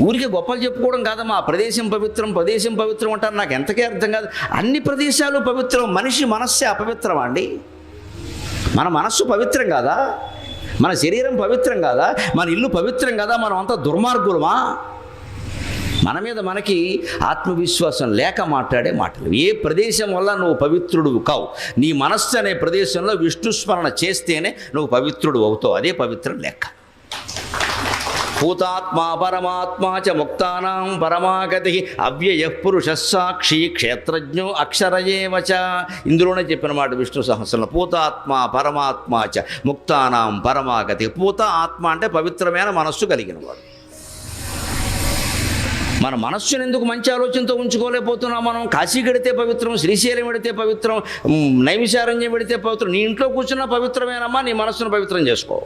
ఊరికి గొప్పలు చెప్పుకోవడం కాదమ్మా. ప్రదేశం పవిత్రం అంటారు. నాకు ఎంతకే అర్థం కాదు. అన్ని ప్రదేశాలు పవిత్రం, మనిషి మనస్సే అపవిత్రం అండి. మన మనస్సు పవిత్రం కాదా? మన శరీరం పవిత్రం కాదా? మన ఇల్లు పవిత్రం కాదా? మనం అంతా దుర్మార్గులమా? మన మీద మనకి ఆత్మవిశ్వాసం లేక మాట్లాడే మాటలు. ఏ ప్రదేశం వల్ల నువ్వు పవిత్రుడు కావు. నీ మనస్సు అనే ప్రదేశంలో విష్ణుస్మరణ చేస్తేనే నువ్వు పవిత్రుడు అవుతావు. అదే పవిత్రం లెక్క. భూతాత్మా పరమాత్మా చ ముక్తానాం పరమాగతి అవ్యయ పురుష సాక్షి క్షేత్రజ్ఞో అక్షరయేవ చ. ఇందులోనే చెప్పిన మాట విష్ణు సహస్రంలో. భూతాత్మా పరమాత్మా చ ముక్తానాం పరమాగతి. భూత ఆత్మ అంటే పవిత్రమైన మనస్సు కలిగిన వాడు. మన మనస్సును ఎందుకు మంచి ఆలోచనతో ఉంచుకోలేకపోతున్నాం మనం? కాశీ గడితే పవిత్రం, శ్రీశైలం పెడితే పవిత్రం, నైమిషారణ్యం పెడితే పవిత్రం. నీ ఇంట్లో కూర్చున్న పవిత్రమేనమ్మా, నీ మనస్సును పవిత్రం చేసుకో.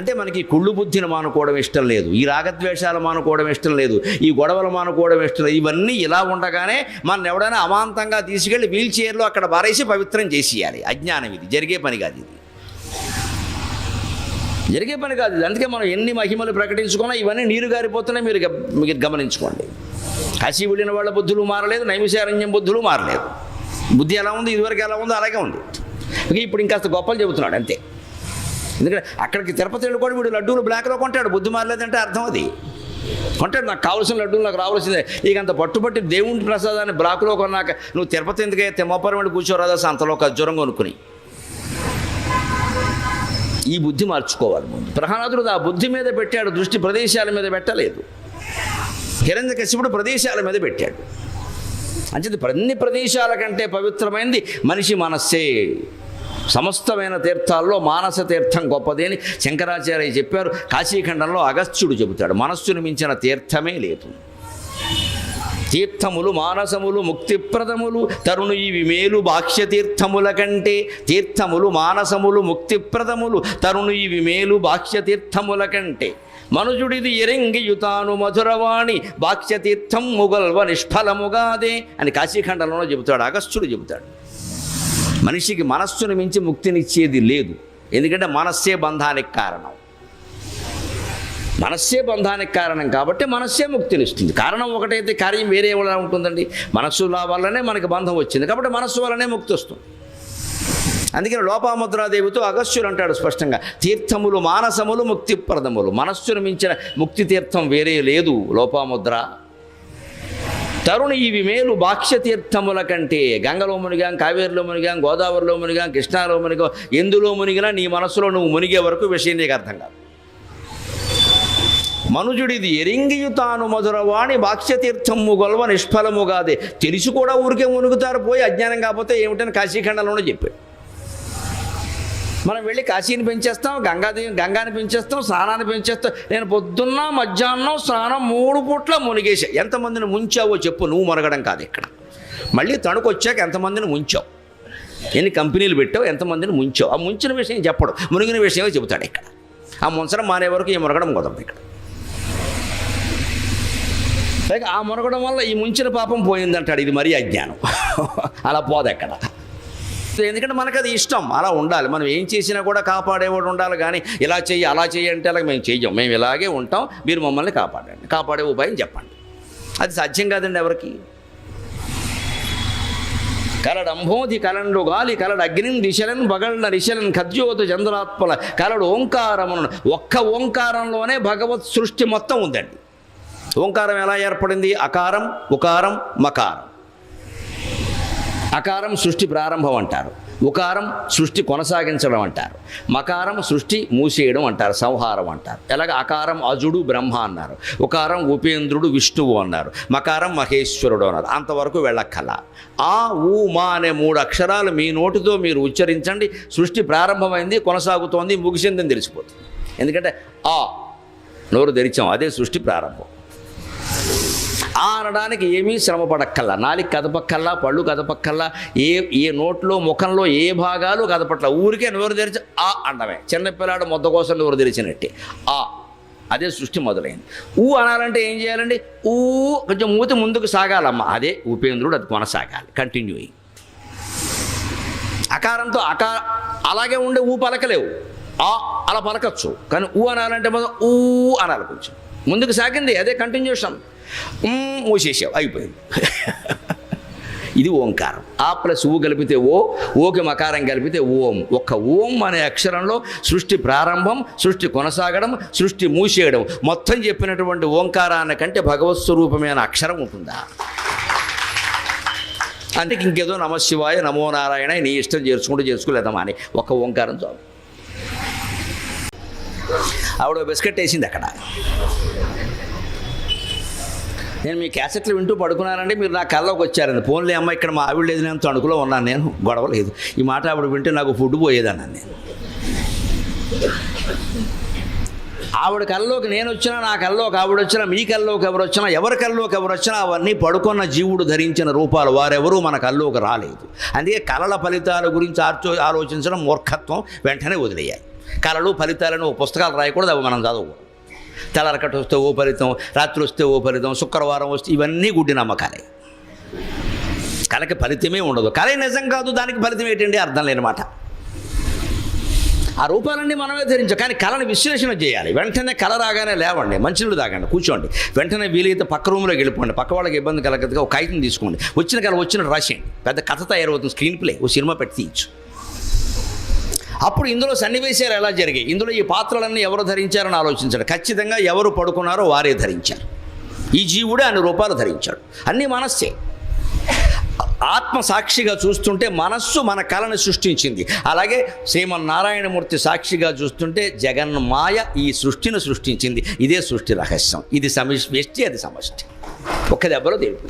అంటే మనకి కుళ్ళు బుద్ధిని మానుకోవడం ఇష్టం లేదు, ఈ రాగద్వేషాలు మానుకోవడం ఇష్టం లేదు, ఈ గొడవలు మానుకోవడం ఇష్టం లేదు. ఇవన్నీ ఇలా ఉండగానే మన ఎవడైనా అమాంతంగా తీసుకెళ్ళి వీల్ చైర్లో అక్కడ బారేసి పవిత్రం చేసేయాలి. అజ్ఞానం ఇది, జరిగే పని కాదు, ఇది జరిగే పని కాదు. అందుకే మనం ఎన్ని మహిమలు ప్రకటించుకున్నా ఇవన్నీ నీరు గారిపోతున్నాయి. మీరు గమనించుకోండి. కాశీ వెళ్ళిన వాళ్ళ బుద్ధులు మారలేదు, నైమిషారణ్యం బుద్ధులు మారలేదు. బుద్ధి ఎలా ఉంది, ఇదివరకు ఎలా ఉందో అలాగే ఉంది. ఇప్పుడు ఇంకాస్త గొప్పలు చెబుతున్నాడు అంతే. ఎందుకంటే అక్కడికి తిరుపతి వెళ్ళి కూడా వీడు లడ్డూలు బ్లాక్లో కొంటాడు. బుద్ధి మారలేదంటే అర్థం అది. కొంటాడు, నాకు కావాల్సిన లడ్డూలు నాకు రావాల్సిందే. ఇక అంత పట్టుబట్టి దేవుని ప్రసాదాన్ని బ్లాక్లో కొన్నాక నువ్వు తిరుపతి ఎందుకైతే తెమ్మపరం వెళ్ళి కూర్చోరాదా అంతలో ఖర్జూరం కొనుక్కుని. ఈ బుద్ధి మార్చుకోవాలి ముందు. ప్రహ్లాదుడు ఆ బుద్ధి మీద పెట్టాడు దృష్టి, ప్రదేశాల మీద పెట్టలేదు. హిరణ్యకశిపుడు ప్రదేశాల మీద పెట్టాడు. అంచేది అన్ని ప్రదేశాల కంటే పవిత్రమైనది మనిషి మనస్సే. సమస్తమైన తీర్థాల్లో మానస తీర్థం గొప్పది అని శంకరాచార్య చెప్పారు. కాశీఖండంలో అగస్త్యుడు చెబుతాడు, మనస్సును మించిన తీర్థమే లేదు. తీర్థములు మానసములు ముక్తిప్రదములు తరుణు ఇవి మేలు బాహ్య తీర్థముల కంటే. తీర్థములు మానసములు ముక్తిప్రదములు తరుణు ఇవి మేలు బాహ్య తీర్థముల కంటే. మనుజుడిది ఎరింగియుతాను మధురవాణి బాహ్య తీర్థం ముగల్వ నిష్ఫలముగాదే అని కాశీఖండంలో చెబుతాడు, అగస్త్యుడు చెబుతాడు. మనిషికి మనస్సును మించి ముక్తినిచ్చేది లేదు. ఎందుకంటే మనస్సే బంధానికి కారణం. మనస్సే బంధానికి కారణం కాబట్టి మనస్సే ముక్తినిస్తుంది. కారణం ఒకటైతే కార్యం వేరే ఎలా ఉంటుందండి? మనస్సు వల్లనే మనకి బంధం వచ్చింది కాబట్టి మనస్సు వల్లనే ముక్తి వస్తుంది. అందుకని లోపాముద్రాదేవితో అగస్త్యుడు అంటాడు స్పష్టంగా, తీర్థములు మానసములు ముక్తిప్రదములు. మనస్సును మించిన ముక్తి తీర్థం వేరే లేదు లోపాముద్ర. తరుణి ఇవి మేలు బాహ్య తీర్థముల కంటే. గంగలో మునిగాం, కావేరిలో మునిగాం, గోదావరిలో మునిగాం, కృష్ణాలో మునిగాం, ఎందులో మునిగినా నీ మనసులో నువ్వు మునిగే వరకు విషయం నీకు అర్థం కాదు. మనుజుడిది ఎరింగియు తాను మధురవాణి బాక్ష్యతీర్థము గొల్వ నిష్ఫలముగాదే. తెలిసి కూడా ఊరికే మునుగుతారు పోయి, అజ్ఞానం కాకపోతే ఏమిటని కాశీఖండంలోనే చెప్పాడు. మనం వెళ్ళి కాశీని పెంచేస్తాం, గంగాని పెంచేస్తాం, స్నానాన్ని పెంచేస్తాం. నేను పొద్దున్న మధ్యాహ్నం స్నానం 3 పూట్ల మునిగేసా. ఎంతమందిని ముంచావో చెప్పు. నువ్వు మునగడం కాదు ఇక్కడ. మళ్ళీ తణుకొచ్చాక ఎంతమందిని ముంచావు, ఎన్ని కంపెనీలు పెట్టావు, ఎంతమందిని ముంచావు. ఆ ముంచిన విషయం చెప్పడు, మునిగిన విషయమే చెబుతాడు ఇక్కడ. ఆ ముంచడం మానే వరకు ఈ మునగడం కుదరదు ఇక్కడ. పైగా ఆ మునగడం వల్ల ఈ ముంచిన పాపం పోయిందంటాడు. ఇది మరీ అజ్ఞానం. అలా పోదెక్కడ. ఎందుకంటే మనకు అది ఇష్టం, అలా ఉండాలి. మనం ఏం చేసినా కూడా కాపాడేవాడు ఉండాలి. కానీ ఇలా చెయ్యి అలా చెయ్యి అంటే అలాగే మేము చెయ్యం. మేము ఇలాగే ఉంటాం, మీరు మమ్మల్ని కాపాడండి, కాపాడే ఉపాయం చెప్పండి. అది సాధ్యం కాదండి ఎవరికి. కలడంబోధి కలండు గాలి కలడు అగ్నిని దిశలను బగళ్ళ రిశలను ఖద్యోత చంద్రాత్మల కలడు ఓంకారమును. ఒక్క ఓంకారంలోనే భగవత్ సృష్టి మొత్తం ఉందండి. ఓంకారం ఎలా ఏర్పడింది? అకారం, ఉకారం, మకారం. అకారం సృష్టి ప్రారంభం అంటారు, ఉకారం సృష్టి కొనసాగించడం అంటారు, మకారం సృష్టి మూసేయడం అంటారు, సంహారం అంటారు. ఎలాగ అకారం అజుడు బ్రహ్మ అన్నారు, ఉకారం ఉపేంద్రుడు విష్ణువు అన్నారు, మకారం మహేశ్వరుడు అన్నారు. అంతవరకు వెళ్ళక్కల. ఆ ఊ మా అనే 3 అక్షరాలు మీ నోటితో మీరు ఉచ్చరించండి. సృష్టి ప్రారంభమైంది, కొనసాగుతోంది, ముగిసిందని తెలిసిపోతుంది. ఎందుకంటే ఆ నోరు తెరిచాం, అదే సృష్టి ప్రారంభం. ఆ అనడానికి ఏమీ శ్రమ పడక్కల్లా, నాలుగు కదపక్కల్లా, పళ్ళు కదపక్కల్లా, ఏ నోట్లో ముఖంలో ఏ భాగాలు కదపట్ల. ఊరికే నోరు తెరిచి ఆ అండమే. చిన్నపిల్లాడు మొద్ద కోసం నోరు తెరిచినట్టే ఆ, అదే సృష్టి మొదలైంది. ఊ అనాలంటే ఏం చేయాలండి? ఊ కొంచెం మూతి ముందుకు సాగాలమ్మ, అదే ఉపేంద్రుడు, అది కొనసాగాలి, కంటిన్యూయింగ్. అకారంతో అలాగే ఉండే ఊ పలకలేవు. ఆ అలా పలకచ్చు, కానీ ఊ అనాలంటే మొదలు ఊ అనాలి, కొంచెం ముందుకు సాగింది, అదే కంటిన్యూషన్. మూసేసావు, అయిపోయింది. ఇది ఓంకారం. ఆ ప్లస్ ఊ కలిపితే ఓ, ఓకి మకారం కలిపితే ఓం. ఒక్క ఓం అనే అక్షరంలో సృష్టి ప్రారంభం, సృష్టి కొనసాగడం, సృష్టి మూసేయడం మొత్తం చెప్పినటువంటి ఓంకారాన్ని కంటే భగవత్ స్వరూపమైన అక్షరం ఉంటుందా? అందుకే ఇంకేదో నమశివాయ నమో నారాయణ నీ ఇష్టం చేసుకోలేదమ్మా అని ఒక్క ఓంకారం చాలు. ఆవిడ బిస్కెట్ వేసింది అక్కడ. నేను మీ క్యాసెట్లు వింటూ పడుకున్నానండి, మీరు నా కల్లోకి వచ్చారండి. ఫోన్లే అమ్మ, ఇక్కడ మా ఆవిడ లేదు, నేను తణుకులో ఉన్నాను, నేను గొడవ లేదు. ఈ మాట ఆవిడ వింటే నాకు ఫుడ్ పోయేదన్నాను నేను. ఆవిడ కల్లోకి నేను వచ్చినా, నా కల్లోకి ఆవిడ వచ్చినా, మీ కల్లోకి ఎవరు వచ్చినా, ఎవరి కల్లోకి ఎవరు వచ్చినా అవన్నీ పడుకున్న జీవుడు ధరించిన రూపాలు. వారెవరూ మన కల్లోకి రాలేదు. అందుకే కళల ఫలితాల గురించి ఆలోచించడం మూర్ఖత్వం, వెంటనే వదిలేయాలి. కళలు ఫలితాలను ఓ పుస్తకాలు రాయకూడదు, అవి మనం చదవకూడదు. తెల్లరకట్టు వస్తే ఓ ఫలితం, రాత్రి వస్తే ఓ ఫలితం, శుక్రవారం వస్తే, ఇవన్నీ గుడ్డి నమ్మకాలే. కళకి ఫలితమే ఉండదు. కళ నిజం కాదు, దానికి ఫలితం ఏంటండి? అర్థం లేని మాట. ఆ రూపాలన్నీ మనమే ధరించాం, కానీ కళను విశ్లేషణ చేయాలి. వెంటనే కళ రాగానే లేవండి, మంచినీళ్ళు తాగండి, కూర్చోండి, వెంటనే వీలైతే పక్క రూమ్లోకి వెళ్ళిపోండి, పక్క వాళ్ళకి ఇబ్బంది కలగదుగా ఒక కాగితం తీసుకోండి, వచ్చిన కళ వచ్చినట్టు రాసేయండి. పెద్ద కథ తయారవుతుంది, స్క్రీన్ ప్లే, ఓ సినిమా పెట్టి తీయచ్చు. అప్పుడు ఇందులో సన్నివేశాలు ఎలా జరిగాయి, ఇందులో ఈ పాత్రలన్నీ ఎవరు ధరించారని ఆలోచించాడు. ఖచ్చితంగా ఎవరు పడుకున్నారో వారే ధరించారు. ఈ జీవుడే అన్ని రూపాలు ధరించాడు. అన్నీ మనస్సే. ఆత్మ సాక్షిగా చూస్తుంటే మనస్సు మన కళను సృష్టించింది. అలాగే శ్రీమన్నారాయణమూర్తి సాక్షిగా చూస్తుంటే జగన్మాయ ఈ సృష్టిని సృష్టించింది. ఇదే సృష్టి రహస్యం. ఇది వ్యష్టి, అది సమష్టి. ఒక్క దెబ్బలో తెలుపు.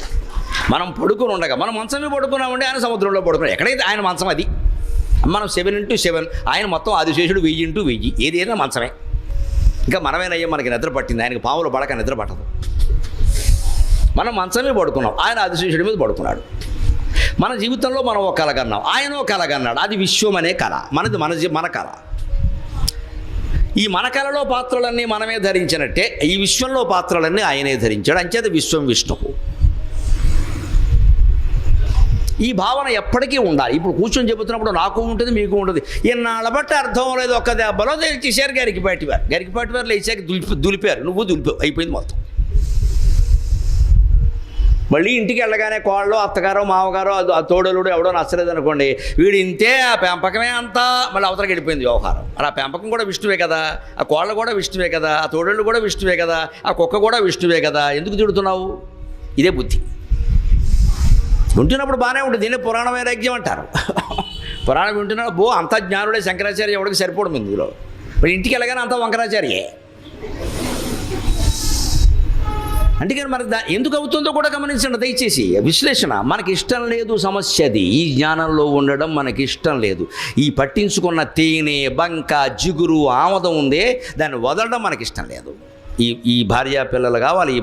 మనం పడుకుని ఉండగా, మనం మంచమే పడుకున్నామండి, ఆయన సముద్రంలో పడుకున్నాం. ఎక్కడైతే ఆయన మంచం అది. మనం 7x7, ఆయన మొత్తం ఆదిశేషుడు 1000x1000. ఏదైనా మంచమే. ఇంకా మనమేనయ్యా మనకి నిద్ర పట్టింది, ఆయనకి పాములు పడక నిద్ర పట్టదు. మనం మంచమే పడుకున్నాం, ఆయన ఆదిశేషుడి మీద పడుకున్నాడు. మన జీవితంలో మనం ఒక కళ కన్నాం, ఆయన ఒక కళ కన్నాడు. అది విశ్వం అనే కళ, మనది మన కళ. ఈ మన కళలో పాత్రలన్నీ మనమే ధరించినట్టే ఈ విశ్వంలో పాత్రలన్నీ ఆయనే ధరించాడు. అంచేత విశ్వం విష్ణువు. ఈ భావన ఎప్పటికీ ఉండాలి. ఇప్పుడు కూర్చొని చెబుతున్నప్పుడు నాకు ఉంటుంది, మీకు ఉంటుంది. ఎన్నాళ్ళ బట్టి అర్థం లేదు, ఒక్క దెబ్బలో చేశారు. గరికిపాటివారు లేచాక దులిపారు, నువ్వు దులిపావు, అయిపోయింది మొత్తం. మళ్ళీ ఇంటికి వెళ్ళగానే కోళ్ళు, అత్తగారో మామగారో, ఆ తోడలుడు ఎవడో నచ్చలేదు అనుకోండి, వీడు ఇంతే, ఆ పెంపకమే అంతా, మళ్ళీ అవతలకి వెళ్ళిపోయింది వ్యవహారం. అలా పెంపకం కూడా విష్ణువే కదా, ఆ కోళ్ళ కూడా విష్ణువే కదా, ఆ తోడళ్ళు కూడా విష్ణువే కదా, ఆ కుక్క కూడా విష్ణువే కదా, ఎందుకు తిడుతున్నావు? ఇదే బుద్ధి. వింటున్నప్పుడు బాగానే ఉంటుంది, దీన్ని పురాణ వైరాగ్యం అంటారు. పురాణం వింటున్నప్పుడు అంతా జ్ఞానుడే, శంకరాచార్య ఎవడికి సరిపోవడం ఇందులో. మరి ఇంటికి వెళ్ళగానే అంతా వంకరాచార్యే. అందుకని మరి ఎందుకు అవుతుందో కూడా గమనించండి దయచేసి. విశ్లేషణ. మనకి ఇష్టం లేదు సమస్యది. ఈ జ్ఞానంలో ఉండడం మనకి ఇష్టం లేదు. ఈ పట్టించుకున్న తేనె, బంక, జిగురు, ఆమదం ఉందే, దాన్ని వదలడం మనకి ఇష్టం లేదు. ఈ భార్య పిల్లలు కావాలి,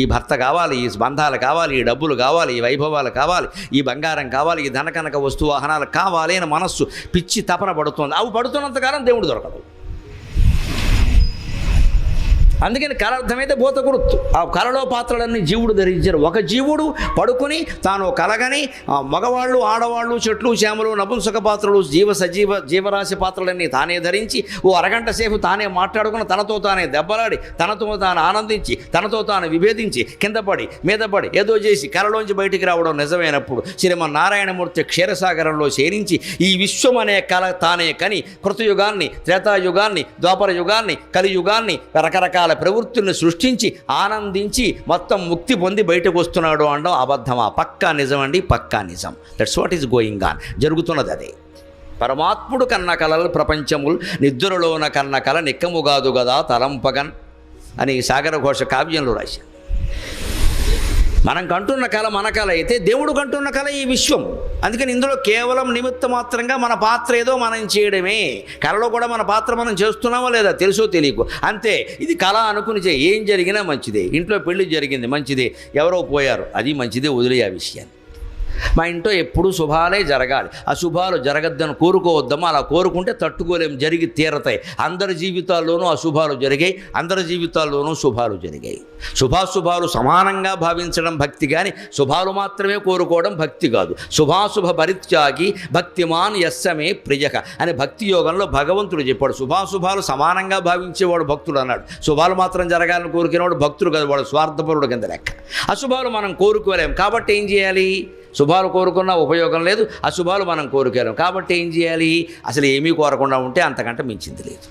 ఈ భర్త కావాలి, ఈ బంధాలు కావాలి, ఈ డబ్బులు కావాలి, ఈ వైభవాలు కావాలి, ఈ బంగారం కావాలి, ఈ ధనకనక వస్తు వాహనాలు కావాలి అని మనస్సు పిచ్చి తపన పడుతుంది. అవి పడుతున్నంతకాలం దేవుడు దొరకడు. అందుకని కళ అర్థమైతే భూత గుర్తు. ఆ కళలో పాత్రలన్నీ జీవుడు ధరించారు. ఒక జీవుడు పడుకుని తాను కలగని మగవాళ్ళు, ఆడవాళ్ళు, చెట్లు, చేమలు, నపుంసక పాత్రలు, జీవరాశి పాత్రలన్నీ తానే ధరించి ఓ అరగంట సేపు తానే మాట్లాడుకుని, తనతో తానే దెబ్బలాడి, తనతో తాను ఆనందించి, తనతో తాను విభేదించి, కింద పడి మీద పడి ఏదో చేసి కళలోంచి బయటికి రావడం నిజమైనప్పుడు శ్రీమన్నారాయణమూర్తి క్షీరసాగరంలో చేరించి ఈ విశ్వం అనే కళ తానే కని కృతయుగాన్ని, త్రేతాయుగాన్ని, ద్వాపర యుగాన్ని, కలియుగాన్ని, రకరకాల ప్రవృత్తుల్ని సృష్టించి ఆనందించి మొత్తం ముక్తి పొంది బయటకు వస్తున్నాడు అనడం అబద్ధమా? పక్కా నిజం అండి, పక్కా నిజం. That's what is going on. జరుగుతున్నది అదే. పరమాత్ముడు కన్న కలలు ప్రపంచములు, నిద్రలోన కన్న కళ నిక్కముగాదు గదా తలంపగన్ అని సాగర ఘోష కావ్యంలో రాశారు. మనం కంటున్న కళ మన కళ అయితే, దేవుడు కంటున్న కళ ఈ విశ్వం. అందుకని ఇందులో కేవలం నిమిత్త మాత్రంగా మన పాత్ర ఏదో మనం చేయడమే. కళలో కూడా మన పాత్ర మనం చేస్తున్నామో లేదా తెలుసో తెలియకు అంతే. ఇది కళ అనుకుని ఏం జరిగినా మంచిదే. ఇంట్లో పెళ్లి జరిగింది, మంచిదే. ఎవరో పోయారు, అది మంచిదే, వదిలే ఆ విషయాన్ని. మా ఇంట్లో ఎప్పుడూ శుభాలే జరగాలి, అశుభాలు జరగద్దని కోరుకోవద్దామా? అలా కోరుకుంటే తట్టుకోలేం, జరిగి తీరతాయి. అందరి జీవితాల్లోనూ అశుభాలు జరిగాయి, అందరి జీవితాల్లోనూ శుభాలు జరిగాయి. శుభాశుభాలు సమానంగా భావించడం భక్తి, కానీ శుభాలు మాత్రమే కోరుకోవడం భక్తి కాదు. శుభాశుభ పరిత్యాగి భక్తిమాన్ యస్సమే ప్రియక అని భక్తి యోగంలో భగవంతుడు చెప్పాడు. శుభాశుభాలు సమానంగా భావించేవాడు భక్తుడు అన్నాడు. శుభాలు మాత్రం జరగాలని కోరుకునేవాడు భక్తుడు కదా, వాడు స్వార్థపరుడు కింద లెక్క. అశుభాలు మనం కోరుకోలేం, కాబట్టి ఏం చేయాలి? శుభాలు కోరుకున్నా ఉపయోగం లేదు, అశుభాలు మనం కోరుకోలేం, కాబట్టి ఏం చేయాలి? అసలు ఏమీ కోరకుండా ఉంటే అంతకంటే మించింది లేదు.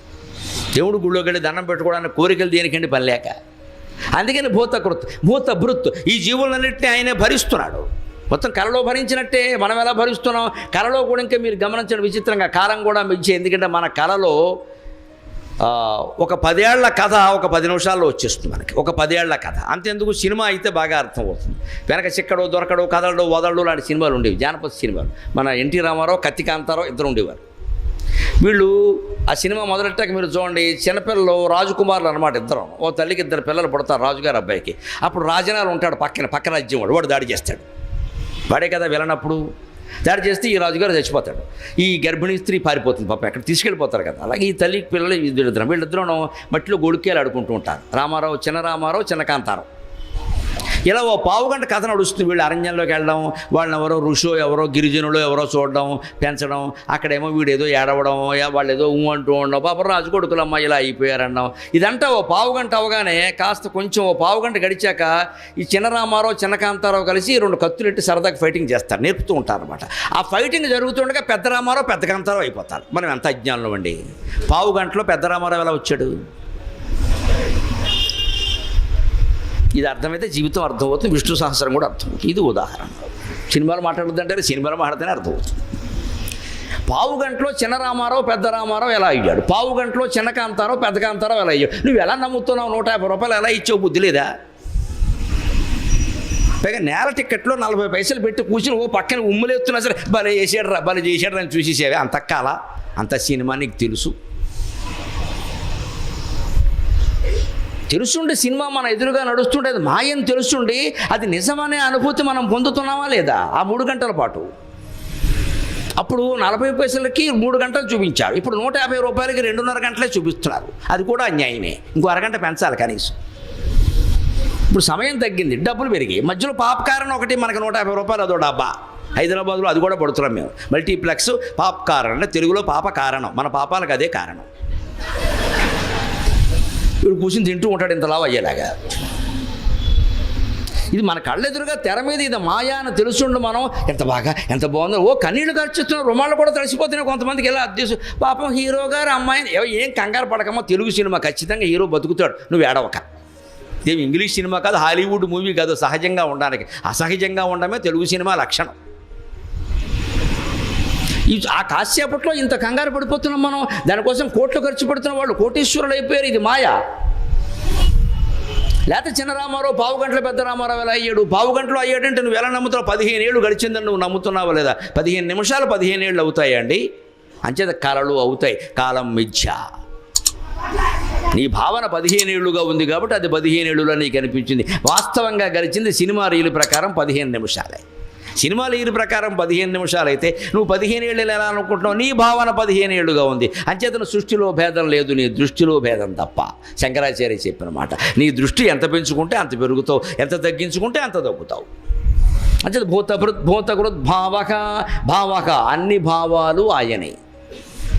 దేవుడు గుళ్ళోకి వెళ్ళి దండం పెట్టుకోవడానికి కోరికలు దేనికండి పని లేక. అందుకని భూత భృత్ ఈ జీవులన్నింటినీ ఆయనే భరిస్తున్నాడు. మొత్తం కళలో భరించినట్టే మనం ఎలా భరిస్తున్నాం? కళలో కూడా ఇంకా మీరు గమనించిన విచిత్రంగా కాలం కూడా మించి. ఎందుకంటే మన కళలో ఒక 10 ఏళ్ల కథ ఒక 10 నిమిషాల్లో వచ్చేస్తుంది మనకి. ఒక 10 ఏళ్ల కథ అంతెందుకు, సినిమా అయితే బాగా అర్థమవుతుంది. వెనక చిక్కడో దొరకడో, కథలడో వదలడో లాంటి సినిమాలు ఉండేవి, జానపద సినిమాలు. మన ఎన్టీ రామారావు, కత్తికాంతారావు ఇద్దరు ఉండేవారు. వీళ్ళు ఆ సినిమా మొదలెట్టాక మీరు చూడండి, చిన్నపిల్లలు రాజకుమారులు అనమాట ఇద్దరం. ఓ తల్లికి 2 పిల్లలు పుడతారు రాజుగారు అబ్బాయికి. అప్పుడు రాజనాలు ఉంటాడు పక్క రాజ్యం వాడు దాడి చేస్తాడు. వాడే కదా వెళ్ళినప్పుడు దాడి చేస్తే ఈ రాజుగారు చచ్చిపోతాడు, ఈ గర్భిణీ స్త్రీ పారిపోతుంది, పాపం ఎక్కడ తీసుకెళ్ళిపోతారు కదా. అలాగే ఈ తల్లి పిల్లలు వీళ్ళిద్దరూ మట్టిలో గొడుకేలు ఆడుకుంటూ ఉంటారు. రామారావు, చిన్న కాంతారావు. ఇలా ఓ పావుగంట కథ నడుస్తుంది. వీళ్ళు అరణ్యంలోకి వెళ్ళడం, వాళ్ళని ఎవరో ఋషో ఎవరో గిరిజనులు ఎవరో చూడడం, పెంచడం, అక్కడేమో వీడు ఏదో ఏడవడం, వాళ్ళు ఏదో అంటూ ఉండడం, పాప రాజు కొడుకులమ్మ ఇలా అయిపోయారనడం. ఇదంతా ఓ పావుగంట అవగానే కాస్త కొంచెం ఓ పావుగంట గడిచాక ఈ చిన్న రామారావు, చిన్న కాంతారావు కలిసి 2 కత్తులెట్టి సరదాగా ఫైటింగ్ చేస్తారు, నేర్పుతూ ఉంటారు అనమాట. ఆ ఫైటింగ్ జరుగుతుండగా పెద్ద రామారావు పెద్ద కాంతారావు అయిపోతారు. మనం ఎంత అజ్ఞానం అండి. పావుగంటలో పెద్ద రామారావు ఎలా వచ్చాడు? ఇది అర్థమైతే జీవితం అర్థమవుతుంది, విష్ణు సహస్రం కూడా అర్థమవుతుంది. ఇది ఉదాహరణ. సినిమాలు మాట్లాడుతుందంటే సినిమాలు మాట్లాడితేనే అర్థమవుతుంది. పావుగంటలో చిన్న రామారావు పెద్ద రామారావు ఎలా అయ్యాడు, పావుగంటలో చిన్న కాంతారావు పెద్ద కాంతారావు ఎలా అయ్యాడు. నువ్వు ఎలా నమ్ముతున్నావు? 150 రూపాయలు ఎలా ఇచ్చావు? బుద్ధి లేదా? పైగా నేల టిక్కెట్లో 40 పైసలు పెట్టి కూర్చుని ఓ పక్కన ఉమ్ములేస్తున్నా సరే భలే చేసాడు అని చూసేసేవే. అంత కాల అంత సినిమా నీకు తెలుసుండి సినిమా మన ఎదురుగా నడుస్తుంటే అది మాయని తెలుసుండి అది నిజమనే అనుభూతి మనం పొందుతున్నామా లేదా? ఆ 3 గంటల పాటు. అప్పుడు 40 పైసలకి 3 గంటలు చూపించారు, ఇప్పుడు 150 రూపాయలకి 2.5 గంటలే చూపిస్తున్నారు. అది కూడా అన్యాయమే. ఇంకో అరగంట పెంచాలి కనీసం. ఇప్పుడు సమయం తగ్గింది, డబ్బులు పెరిగాయి, మధ్యలో పాప్కార్న్ ఒకటి మనకు 150 రూపాయలు, అదో డబ్బా. హైదరాబాద్లో అది కూడా పడుతున్నాం మేము. మల్టీప్లెక్స్ పాప్కార్న్ అంటే తెలుగులో పాప కారణం, మన పాపాలకు అదే కారణం. వీడు కూర్చుని తింటూ ఉంటాడు ఇంతలా అయ్యేలాగా. ఇది మన కళ్ళెదురుగా తెర మీద ఇది మాయా అని తెలుసుండు మనం ఎంత బాగా ఎంత బాగుందో. ఓ కన్నీళ్ళు ఖర్చుస్తున్న రుమాళ్ళు కూడా తడిసిపోతున్నాయి కొంతమందికి. ఎలా అద్దెసు పాపం హీరో గారు అమ్మాయిని ఏం కంగారు పడకమ్మా, తెలుగు సినిమా ఖచ్చితంగా హీరో బతుకుతాడు, నువ్వు ఏడవక. ఇదేమి ఇంగ్లీష్ సినిమా కాదు, హాలీవుడ్ మూవీ కాదు. సహజంగా ఉండడానికి అసహజంగా ఉండడమే తెలుగు సినిమా లక్షణం. ఆ కాసేపట్లో ఇంత కంగారు పడిపోతున్నాం మనం. దానికోసం కోట్లు ఖర్చు పెడుతున్న వాళ్ళు కోటీశ్వరులు అయిపోయారు. ఇది మాయా. లేకపోతే చిన్న రామారావు పావుగంటలో పెద్ద రామారావు ఎలా అయ్యాడు? పావుగంటలో అయ్యాడంటే నువ్వు ఎలా నమ్ముతున్నావు? 15 ఏళ్ళు గడిచిందని నువ్వు నమ్ముతున్నావా లేదా? 15 నిమిషాలు 15 ఏళ్ళు అవుతాయండి. అంచేత కళలు అవుతాయి, కాలం మిథ్య. నీ భావన 15 ఏళ్ళుగా ఉంది కాబట్టి అది 15 ఏళ్ళులో నీకు అనిపించింది. వాస్తవంగా గడిచింది సినిమా రీలు ప్రకారం 15 నిమిషాలే. సినిమా రీలు ప్రకారం 15 నిమిషాలు అయితే నువ్వు 15 ఏళ్ళు ఎలా అనుకుంటున్నావు? నీ భావన 15 ఏళ్ళుగా ఉంది. అంచేతను సృష్టిలో భేదం లేదు, నీ దృష్టిలో భేదం తప్ప. శంకరాచార్య చెప్పిన మాట. నీ దృష్టి ఎంత పెంచుకుంటే అంత పెరుగుతావు, ఎంత తగ్గించుకుంటే అంత తగ్గుతావు. అంచేత భూతకృత్ భావక అన్ని భావాలు ఆయనే.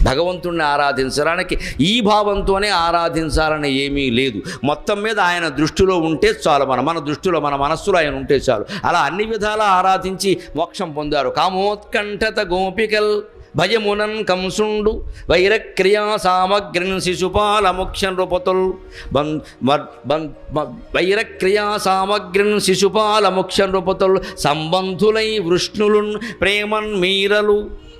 భగవంతుణ్ణి ఆరాధించడానికి ఈ భావంతోనే ఆరాధించాలని ఏమీ లేదు. మొత్తం మీద ఆయన దృష్టిలో ఉంటే చాలు, మన దృష్టిలో మన మనస్సులో ఆయన ఉంటే చాలు. అలా అన్ని విధాలా ఆరాధించి మోక్షం పొందారు. కామోత్కంఠత గోపికల్ భయమునన్ కంసుండు వైరక్రియా సామగ్రిన్ శిశుపాల ముఖ్యం రూపతుల్ వైరక్రియా సామగ్రిన్ శిశుపాల ముఖ్యం రూపతుల్ సంబంధులై వృష్ణులున్ ప్రేమన్ మీరలు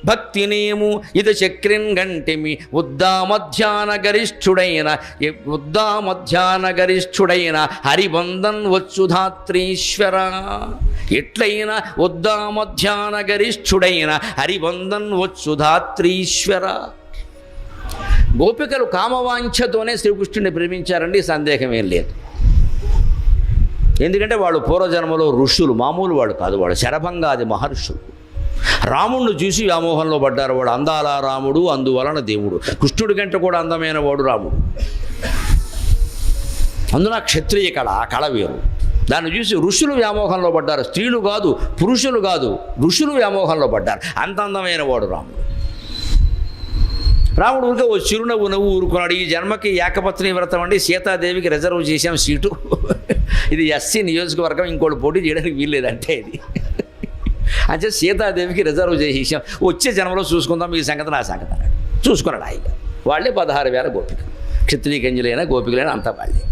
భక్తినేము ఇది చక్రిన్ గంటిమి ఉద్దామధ్యాన గరిష్ఠుడైన హరిబంధన్ వచ్చుధాత్రీశ్వర. ఎట్లయినా ఉద్దామధ్యాన గరిష్ఠుడైన హరిబంధన్ వచ్చుధాత్రీశ్వర. గోపికలు కామవాంఛతోనే శ్రీకృష్ణుడిని ప్రేమించారండి, సందేహమేం లేదు. ఎందుకంటే వాళ్ళు పూర్వజన్మలో ఋషులు, మామూలు వాడు కాదు, వాడు శరభంగాది మహర్షులు. రాముణ్ణి చూసి వ్యామోహంలో పడ్డారు. వాడు అందాల రాముడు, అందువలన దేవుడు. కృష్ణుడి కంటే కూడా అందమైన వాడు రాముడు. అందున క్షత్రియ కళ, ఆ కళ వేరు. దాన్ని చూసి ఋషులు వ్యామోహంలో పడ్డారు. స్త్రీలు కాదు, పురుషులు కాదు, ఋషులు వ్యామోహంలో పడ్డారు. అంత అందమైన వాడు రాముడు. రాముడు ఊరికే ఓ చిరునవ్వు నవ్వు ఊరుకున్నాడు. ఈ జన్మకి ఏకపత్ని వ్రతం అండి, సీతాదేవికి రిజర్వ్ చేసాం సీటు. ఇది ఎస్సీ నియోజకవర్గం, ఇంకోటి పోటీ చేయడానికి వీల్లేదంటే ఇది. అంటే సీతాదేవికి రిజర్వ్ చేసేసాం, వచ్చే జన్మలో చూసుకుందాం ఈ సంగతి నా సంగతి అన్నాడు. చూసుకున్నాడు హాయిగా. వాళ్ళే 16,000 గోపికలు, క్షత్రియ గంజులైనా గోపికలైనా అంతా వాళ్ళే.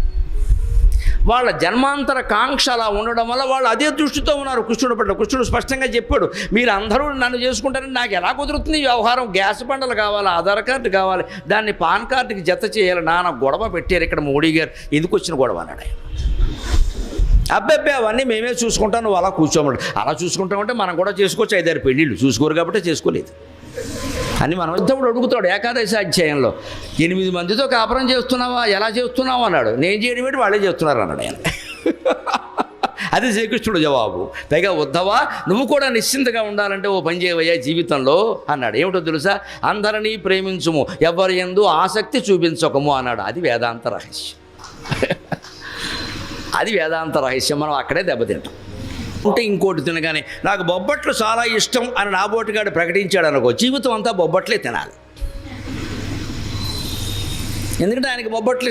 వాళ్ళ జన్మాంతర కాంక్ష అలా ఉండడం వల్ల వాళ్ళు అదే దృష్టితో ఉన్నారు కృష్ణుడు పట్ల. కృష్ణుడు స్పష్టంగా చెప్పాడు, మీరు అందరూ నన్ను చేసుకుంటారని నాకు ఎలా కుదురుతుంది వ్యవహారం? గ్యాస్ బండలు కావాలి, ఆధార్ కార్డు కావాలి, దాన్ని పాన్ కార్డుకి జత చేయాలి, నాన్న గొడవ పెట్టారు ఇక్కడ మోడీ గారు. ఎందుకు వచ్చిన గొడవ అన్నాడు ఆయన. అబ్బాయి అవన్నీ మేమే చూసుకుంటాం, నువ్వు అలా కూర్చోమన్నాడు. అలా చూసుకుంటామంటే మనం కూడా చేసుకోవచ్చు, 5-6 పెళ్ళిళ్ళు. చూసుకోరు కాబట్టి చేసుకోలేదు అని మనం ఇంతప్పుడు అడుగుతాడు. ఏకాదశి అధ్యాయంలో 8 మందితో కాపురం చేస్తున్నావా, ఎలా చేస్తున్నావు అన్నాడు. నేను చేయడం ఏంటి, వాళ్ళే చేస్తున్నారు అన్నాడు ఆయన. అది శ్రీకృష్ణుడు జవాబు. పైగా ఉద్ధవా, నువ్వు కూడా నిశ్చింతగా ఉండాలంటే ఓ పని చేయవయ్యా జీవితంలో అన్నాడు. ఏమిటో తెలుసా? అందరినీ ప్రేమించుము, ఎవరి యందు ఆసక్తి చూపించకము అన్నాడు. అది వేదాంత రహస్యం. అది వేదాంత రహస్యం. మనం అక్కడే దెబ్బతింటాం. అంటే ఇంకోటి తినగానే నాకు బొబ్బట్లు చాలా ఇష్టం అని నాబోటిగాడు ప్రకటించాడు అనుకో, జీవితం అంతా బొబ్బట్లే తినాలి. ఎందుకంటే ఆయనకి బొబ్బట్లు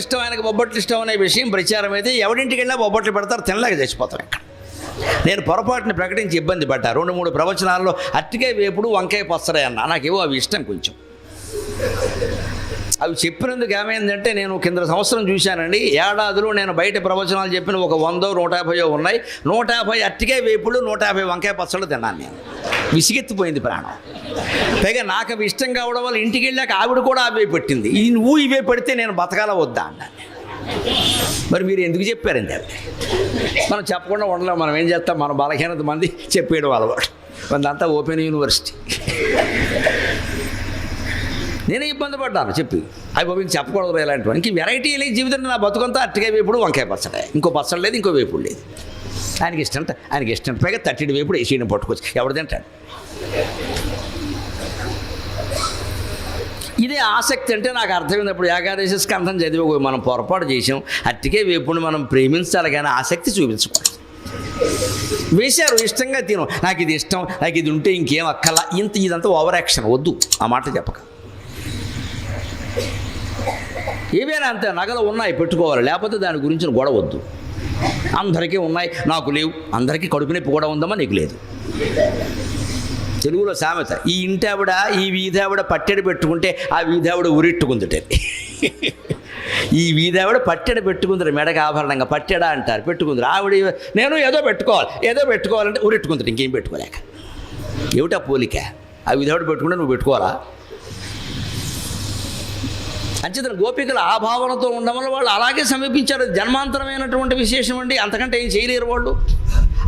ఇష్టం అనే విషయం ప్రచారం అయితే ఎవరింటికి వెళ్ళినా బొబ్బట్లు పెడతారు, తినలేక చచ్చిపోతారు. ఇక్కడ నేను పొరపాటుని ప్రకటించి ఇబ్బంది పడ్డా. 2-3 ప్రవచనాల్లో అరటికాయ వేపుడు, వంకాయ పచ్చడి అన్నా. నాకేవో అవి ఇష్టం కొంచెం. అవి చెప్పినందుకు ఏమైందంటే, నేను కింద సంవత్సరం చూశానండి, ఏడాదిలో నేను బయట ప్రవచనాలు చెప్పిన ఒక 100-150 ఉన్నాయి. 150 అరటికాయ వేపుడు, 150 వంకాయ పచ్చళ్ళు తిన్నాను నేను. విసిగెత్తిపోయింది ప్రాణం. పైగా నాకు అవి ఇష్టం కావడం వల్ల ఇంటికి వెళ్ళాక ఆవిడ కూడా అవే పెట్టింది. నువ్వు ఇవే పెడితే నేను బతకాలా వద్దా అన్నాను. మరి మీరు ఎందుకు చెప్పారండి అవి? మనం చెప్పకుండా ఉండలేం. మనం ఏం చేస్తాం? మన బలహీనత మంది చెప్పేయడం అలవాటు. మనదంతా ఓపెన్ యూనివర్సిటీ. నేనే ఇబ్బంది పడ్డాను చెప్పి, అవి బాబు ఇంక చెప్పకూడదు ఇలాంటివి. ఇంక వెరైటీ లేదు జీవితంలో. నా బతుకంతా అరటికాయ వేపుడు, వంకాయ పచ్చడే, ఇంకో పచ్చడి లేదు, ఇంకో వేపుడు లేదు. ఆయనకి ఇష్టం. పైగా 30 వేపుడు వేసి పట్టుకొచ్చి ఎవడు తింటాడు? ఇదే ఆసక్తి అంటే నాకు అర్థమైనప్పుడు ఏకాదశి స్కంధం చదివి మనం పొరపాటు చేసాం. అరటికాయ వేపుడిని మనం ప్రేమించాలి కానీ ఆసక్తి చూపించకూడదు. వేశారు, ఇష్టంగా తిను, నాకు ఇది ఇష్టం, నాకు ఇది ఉంటే ఇంకేం అక్కలా, ఇదంతా ఓవర్ యాక్షన్ వద్దు. ఆ మాట చెప్పక. ఏవైనా అంతే, నగలు ఉన్నాయి పెట్టుకోవాలి, లేకపోతే దాని గురించిన గొడవ వద్దు. అందరికీ ఉన్నాయి, నాకు లేవు. అందరికీ కడుపు నొప్పి కూడా ఉందమ్మా, నీకు లేదు. తెలుగులో సామెత, ఈ ఇంటి ఆవిడ ఈ వీధి ఆవిడ పట్టెడు పెట్టుకుంటే ఆ వీధి ఆవిడ ఉరిట్టుకుందిటే. ఈ వీధి ఆవిడ పట్టెడు పెట్టుకుందరు, మెడకి ఆభరణంగా పట్టెడా అంటారు, పెట్టుకుందరు. ఆవిడ నేను ఏదో పెట్టుకోవాలంటే ఉరిట్టుకుందరు, ఇంకేం పెట్టుకోలేక. ఏమిటా పోలిక? ఆ వీధి ఆవిడ పెట్టుకుంటే నువ్వు పెట్టుకోవాలా? అంచేతన గోపికలు ఆ భావనతో ఉండడం వల్ల వాళ్ళు అలాగే సమీపించారు. జన్మాంతరమైనటువంటి విశేషం అండి, అంతకంటే ఏం చేయలేరు వాళ్ళు.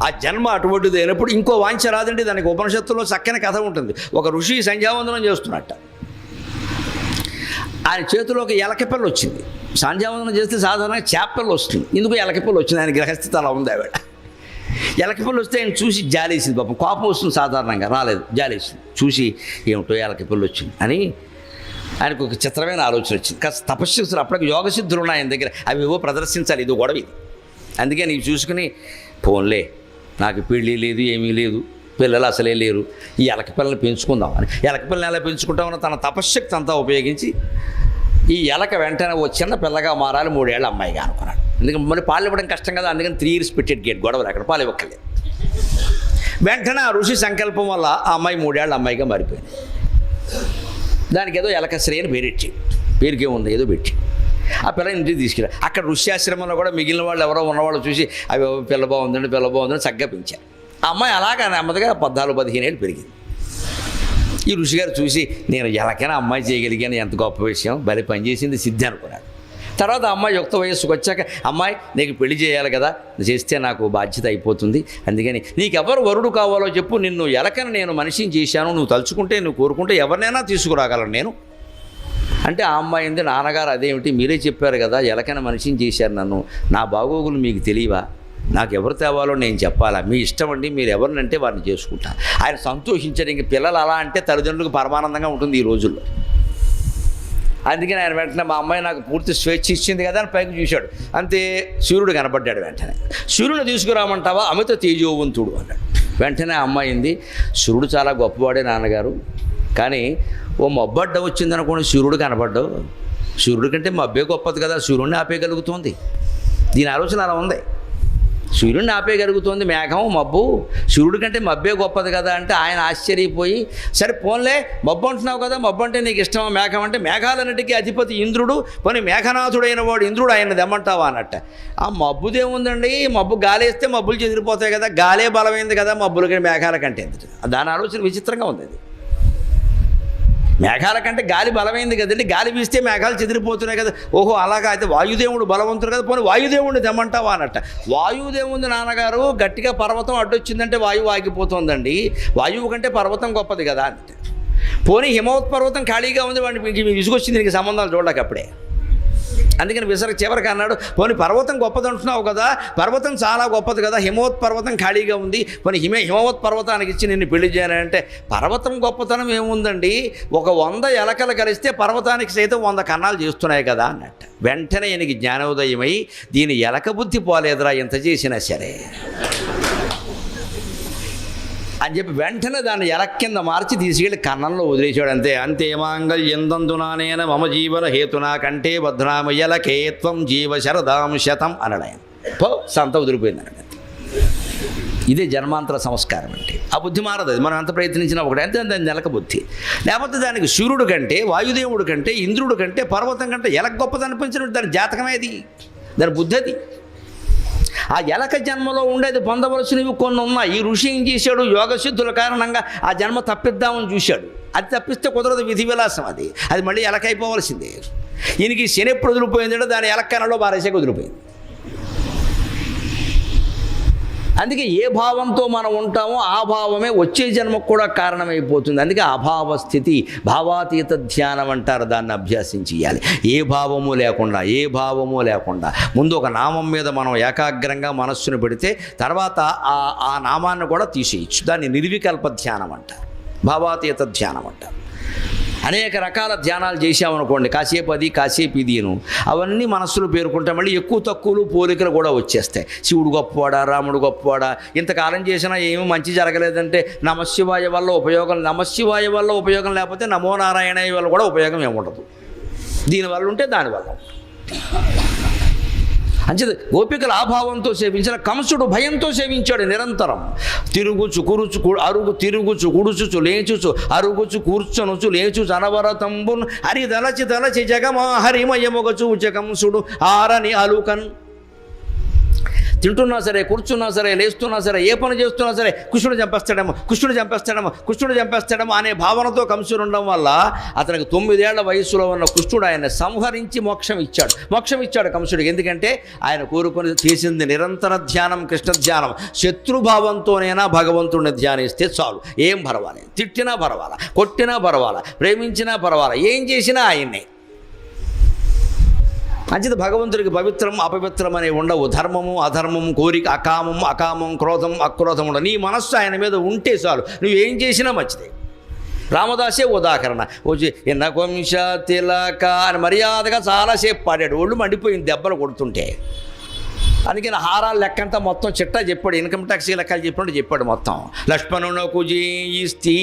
ఆ జన్మ అటువంటిది అయినప్పుడు ఇంకో వాంఛ రాదండి. దానికి ఉపనిషత్తులో చక్కని కథ ఉంటుంది. ఒక ఋషి సంధ్యావందనం చేస్తున్నట్ట. ఆయన చేతిలో ఒక ఎలకపిల్ల వచ్చింది. సంధ్యావందనం చేస్తే సాధారణంగా చేపపిల్ల వస్తుంది. ఎందుకు ఎలకపిల్ల వచ్చింది? ఆయన గ్రహస్థితి అలా ఉంది. ఆవిడ ఎలకపిల్ల వస్తే ఆయన చూసి జాలేసింది. పాపం కోపం వస్తుంది సాధారణంగా, రాలేదు, జాలేసింది. చూసి ఏమిటో ఎలకపిల్ల వచ్చింది అని ఆయనకు ఒక చిత్రమైన ఆలోచన వచ్చింది. కాస్త తపస్సులు అప్పటికి యోగ సిద్ధులు ఉన్నాయి ఆయన దగ్గర, అవి ఏవో ప్రదర్శించాలి, ఇది గొడవ ఇది. అందుకే నీకు చూసుకుని, ఫోన్లే, నాకు పెళ్ళి లేదు, ఏమీ లేదు, పిల్లలు అసలే లేరు, ఈ ఎలకపిల్లని పెంచుకుందాం అని. ఎలకపిల్లని ఎలా పెంచుకుంటామని తన తపశ్శక్తి అంతా ఉపయోగించి ఈ ఎలక వెంటనే ఓ చిన్న పిల్లగా మారాలి, 3 ఏళ్ళ అమ్మాయిగా అనుకున్నాడు. ఎందుకంటే మళ్ళీ పాలు ఇవ్వడం కష్టం కదా, అందుకని 3 years పెట్టేది గేట్, గొడవలు అక్కడ పాలు ఇవ్వక్కలేదు. వెంటనే ఆ ఋషి సంకల్పం వల్ల ఆ అమ్మాయి 3 ఏళ్ళ అమ్మాయిగా మారిపోయింది. దానికి ఏదో ఎలకశ్రీ అని పేరెట్టి, పేరుకే ఉంది ఏదో పెట్టి ఆ పిల్ల ఇంటికి తీసుకెళ్ళి అక్కడ ఋష్యాశ్రమంలో కూడా మిగిలిన వాళ్ళు ఎవరో ఉన్నవాళ్ళు చూసి అవి పిల్ల బాగుందని చక్కగా పెంచారు. ఆ అమ్మాయి అలాగా నెమ్మదిగా 14-15 ఏళ్ళు పెరిగింది. ఈ ఋషిగారు చూసి, నేను ఎలాగైనా అమ్మాయి చేయగలిగాను, ఎంత గొప్ప విషయం, భలే పనిచేసింది సిద్ధి అనుకున్నాడు. తర్వాత అమ్మాయి యుక్త వయస్సుకు వచ్చాక, అమ్మాయి నీకు పెళ్లి చేయాలి కదా, చేస్తే నాకు బాధ్యత అయిపోతుంది, అందుకని నీకెవరు వరుడు కావాలో చెప్పు, నిన్ను ఎలకని నేను మనిషిని చేశాను, నువ్వు తలుచుకుంటే నువ్వు కోరుకుంటే ఎవరినైనా తీసుకురాగలను నేను అంటే. ఆ అమ్మాయి ఉంది, నాన్నగారు అదేమిటి, మీరే చెప్పారు కదా ఎలకని మనిషిని చేశారు నన్ను, నా బాగోగులు మీకు తెలియవా, నాకు ఎవరు తేవాలో నేను చెప్పాలా, మీ ఇష్టం అండి, మీరు ఎవరినంటే వారిని చేసుకుంటాను. ఆయన సంతోషించారు. ఇంక పిల్లలు అలా అంటే తల్లిదండ్రులకు పరమానందంగా ఉంటుంది ఈ రోజుల్లో. అందుకని ఆయన వెంటనే, మా అమ్మాయి నాకు పూర్తి స్వేచ్ఛ ఇచ్చింది కదా అని పైకి చూశాడు. అంతే, సూర్యుడు కనపడ్డాడు. వెంటనే, సూర్యుని తీసుకురామంటావా, అమిత తేజోవంతుడు అన్నాడు. వెంటనే అమ్మాయి ఉంది, సూర్యుడు చాలా గొప్పవాడే నాన్నగారు, కానీ ఓ మబ్బడ్డ వచ్చిందనుకోండి, సూర్యుడు కనపడ్డావు, సూర్యుడి కంటే మబ్బే గొప్పది కదా, సూర్యుడిని ఆపేయగలుగుతుంది. దీని ఆలోచన అలా ఉంది. సూర్యుడిని ఆపేయగలుగుతుంది మేఘం, మబ్బు, సూర్యుడి కంటే మబ్బే గొప్పది కదా అంటే ఆయన ఆశ్చర్యపోయి, సరే పోన్లే, మబ్బు అంటున్నావు కదా, మబ్బు అంటే నీకు ఇష్టమా, మేఘం అంటే, మేఘాలన్నిటికీ అధిపతి ఇంద్రుడు, పోనీ మేఘనాథుడైన వాడు ఇంద్రుడు, ఆయన దమ్మంటావా అన్నట్ట. ఆ మబ్బుదేముందండి, మబ్బు గాలేస్తే మబ్బులు చెదిరిపోతాయి కదా, గాలే బలమైంది కదా మబ్బులకి మేఘాల కంటే. దాని ఆలోచన విచిత్రంగా ఉంది. అది మేఘాల కంటే గాలి బలమైంది కదండి, గాలి వీస్తే మేఘాలు చెదిరిపోతున్నాయి కదా, ఓహో అలాగా, అయితే వాయుదేవుడు బలవంతుడు కదా, పోనీ వాయుదేవుడిని తెమ్మంటావా అన్నట్ట. వాయుదేవుంది నాన్నగారు, గట్టిగా పర్వతం అడ్డొచ్చిందంటే వాయువు ఆగిపోతుందండి, వాయువు కంటే పర్వతం గొప్పది కదా అంటే. పోనీ హిమవత్ పర్వతం ఖాళీగా ఉంది, వాడికి విసుగొచ్చింది, నీకు సంబంధాలు చూడలేక అప్పుడే. అందుకని విసర్గ చివరికి అన్నాడు, పోనీ పర్వతం గొప్పది అంటున్నావు కదా, పర్వతం చాలా గొప్పది కదా, హిమవత్ పర్వతం ఖాళీగా ఉంది, పోనీ హిమవత్ పర్వతానికి ఇచ్చి నిన్ను పెళ్లి చేయాలంటే పర్వతం గొప్పతనం ఏముందండి, ఒక 100 ఎలకలు కలిస్తే పర్వతానికి సైతం 100 కన్నాలు చేస్తున్నాయి కదా అన్నట్టు. వెంటనే ఈయనకి జ్ఞానోదయమై దీని ఎలక బుద్ధి పోలేదురా ఎంత చేసినా సరే అని చెప్పి వెంటనే దాన్ని ఎలక కింద మార్చి తీసుకెళ్ళి కన్నంలో వదిలేసాడు. అంతే మాంగళ్యందందునానేన మమ జీవన హేతునా కంటే భద్రామయ్యలకేత్వం జీవ శరదాం శతం అన్నాడు ఆయన. సంత వదిలిపోయింది అన్నాడు. ఇదే జన్మాంతర సంస్కారం అంటే. ఆ బుద్ధి మారదు, అది మనం ఎంత ప్రయత్నించినా ఒకటి. అంతే దాని ఎలక బుద్ధి. లేకపోతే దానికి సూర్యుడు కంటే, వాయుదేవుడు కంటే, ఇంద్రుడు కంటే, పర్వతం కంటే ఎలక గొప్పది అనిపించిన దాని జాతకమేది, దాని బుద్ధి అది. ఆ ఎలక జన్మలో ఉండేది పొందవలసినవి కొన్ని ఉన్నాయి. ఈ ఋషి ఏం చేశాడు, యోగసిద్ధుల కారణంగా ఆ జన్మ తప్పిద్దామని చూశాడు. అది తప్పిస్తే కుదరదు, విధి విలాసం అది మళ్ళీ ఎలక అయిపోవలసిందే. ఈయనకి శని ఎప్పుడు వదిలిపోయిందంటే దాని ఎలక్కనలో బారేసాక వదిలిపోయింది. అందుకే ఏ భావంతో మనం ఉంటామో ఆ భావమే వచ్చే జన్మకు కూడా కారణమైపోతుంది. అందుకే అభావ స్థితి, భావాతీత ధ్యానం అంటారు. దాన్ని అభ్యాసం చేయాలి. ఏ భావము లేకుండా ముందు ఒక నామం మీద మనం ఏకాగ్రంగా మనస్సును పెడితే తర్వాత ఆ నామాన్ని కూడా తీసేయచ్చు. దాన్ని నిర్వికల్ప ధ్యానం అంటారు, భావాతీత ధ్యానం అంటారు. అనేక రకాల ధ్యానాలు చేసామనుకోండి, కాసేపు అది కాసేపు ఇదిను, అవన్నీ మనస్సులో పేరుకుంటే మళ్ళీ ఎక్కువ తక్కువలు పోలికలు కూడా వచ్చేస్తాయి. శివుడు గొప్పవాడా, రాముడు గొప్పవాడా, ఇంతకాలం చేసినా ఏమీ మంచి జరగలేదంటే నమశివాయ వల్ల ఉపయోగం, నమశివాయ వల్ల ఉపయోగం లేకపోతే నమో నారాయణ వల్ల కూడా ఉపయోగం ఏముండదు. దీనివల్ల ఉంటే దానివల్ల అంచేది గోపికల ఆభావంతో సేవించిన కంసుడు భయంతో సేవించాడు నిరంతరం. తిరుగుచు కుడుచుచు లేచుచు అరుగుచు కూర్చొనుచు లేచుచు అనవరతంబున్ హరి తలచి జగమా హరిమయముగచు కంసుడు ఆరని అలుకన్. తింటున్నా సరే, కూర్చున్నా సరే, లేస్తున్నా సరే, ఏ పని చేస్తున్నా సరే కృష్ణుడు చంపేస్తాడేమో అనే భావనతో కంసుడు ఉండడం వల్ల అతనికి 9 ఏళ్ల వయసులో ఉన్న కృష్ణుడు ఆయన సంహరించి మోక్షం ఇచ్చాడు కంసుడికి. ఎందుకంటే ఆయన కోరుకొని చేసింది నిరంతర ధ్యానం, కృష్ణ ధ్యానం. శత్రుభావంతోనైనా భగవంతుడిని ధ్యానిస్తే చాలు, ఏం పర్వాలేదు. తిట్టినా పర్వాలా, కొట్టినా పర్వాలా, ప్రేమించినా పర్వాలా, ఏం చేసినా ఆయన్నే. అంచేత భగవంతుడికి పవిత్రం అపవిత్రం అనేవి ఉండవు. ధర్మము అధర్మము, కోరిక అకామం, క్రోధం అక్రోధం ఉండవు. నీ మనస్సు ఆయన మీద ఉంటే చాలు, నువ్వేం చేసినా మంచిదే. రామదాసే ఉదాహరణ. వచ్చి ఎన్న కొంశ తిలక అని మర్యాదగా చాలాసేపు పాడాడు. ఒళ్ళు మండిపోయింది దెబ్బలు కొడుతుంటే. అందుకని హారాల లెక్కంతా మొత్తం చిట్టా చెప్పాడు, ఇన్కమ్ ట్యాక్స్ లెక్కలు చెప్పాడు మొత్తం. లక్ష్మణునకు జయిస్తి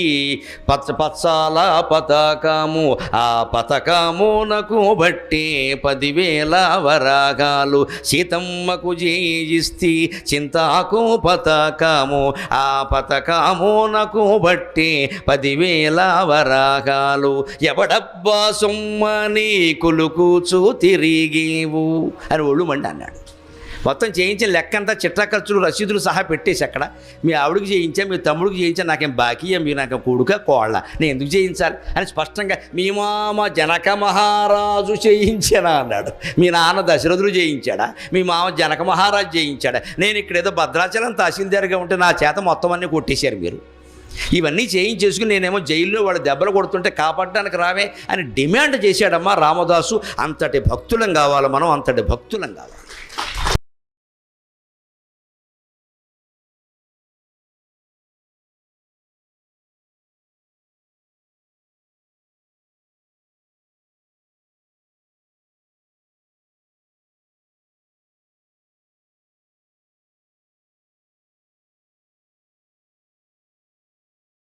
పత్సాల పతకము, ఆ పతకమునకు బట్టి 10,000 వరాగాలు. సీతమ్మకు జయిస్తి చింతాకు పతకము, ఆ పతకమునకు బట్టి 10,000 వరాగాలు. ఎవడబ్బా సొమ్మని కులుకూచు తిరిగేవు అని ఒళ్ళు మండి అన్నాడు. మొత్తం చేయించిన లెక్కంతా చిట్ట ఖర్చులు రసీదులు సహా పెట్టేసి అక్కడ మీ ఆవిడికి చేయించా, మీ తమ్ముడికి చేయించా, నాకేం బాకీయా, మీరు నాకు కొడుక కోళ్ళ, నేను ఎందుకు చేయించాలి అని స్పష్టంగా మీ మామ జనక మహారాజు చేయించానా అన్నాడు. మీ నాన్న దశరథుడు చేయించాడా, మీ మామ జనక మహారాజు చేయించాడా, నేను ఇక్కడ ఏదో భద్రాచలం తహసీల్దార్గా ఉంటే నా చేత మొత్తం అన్నీ కొట్టేశారు మీరు. ఇవన్నీ చేయించేసుకుని నేనేమో జైల్లో వాడు దెబ్బలు కొడుతుంటే కాపాడడానికి రావే అని డిమాండ్ చేశాడమ్మా రామదాసు. అంతటి భక్తులం కావాలి మనం, అంతటి భక్తులం కావాలి.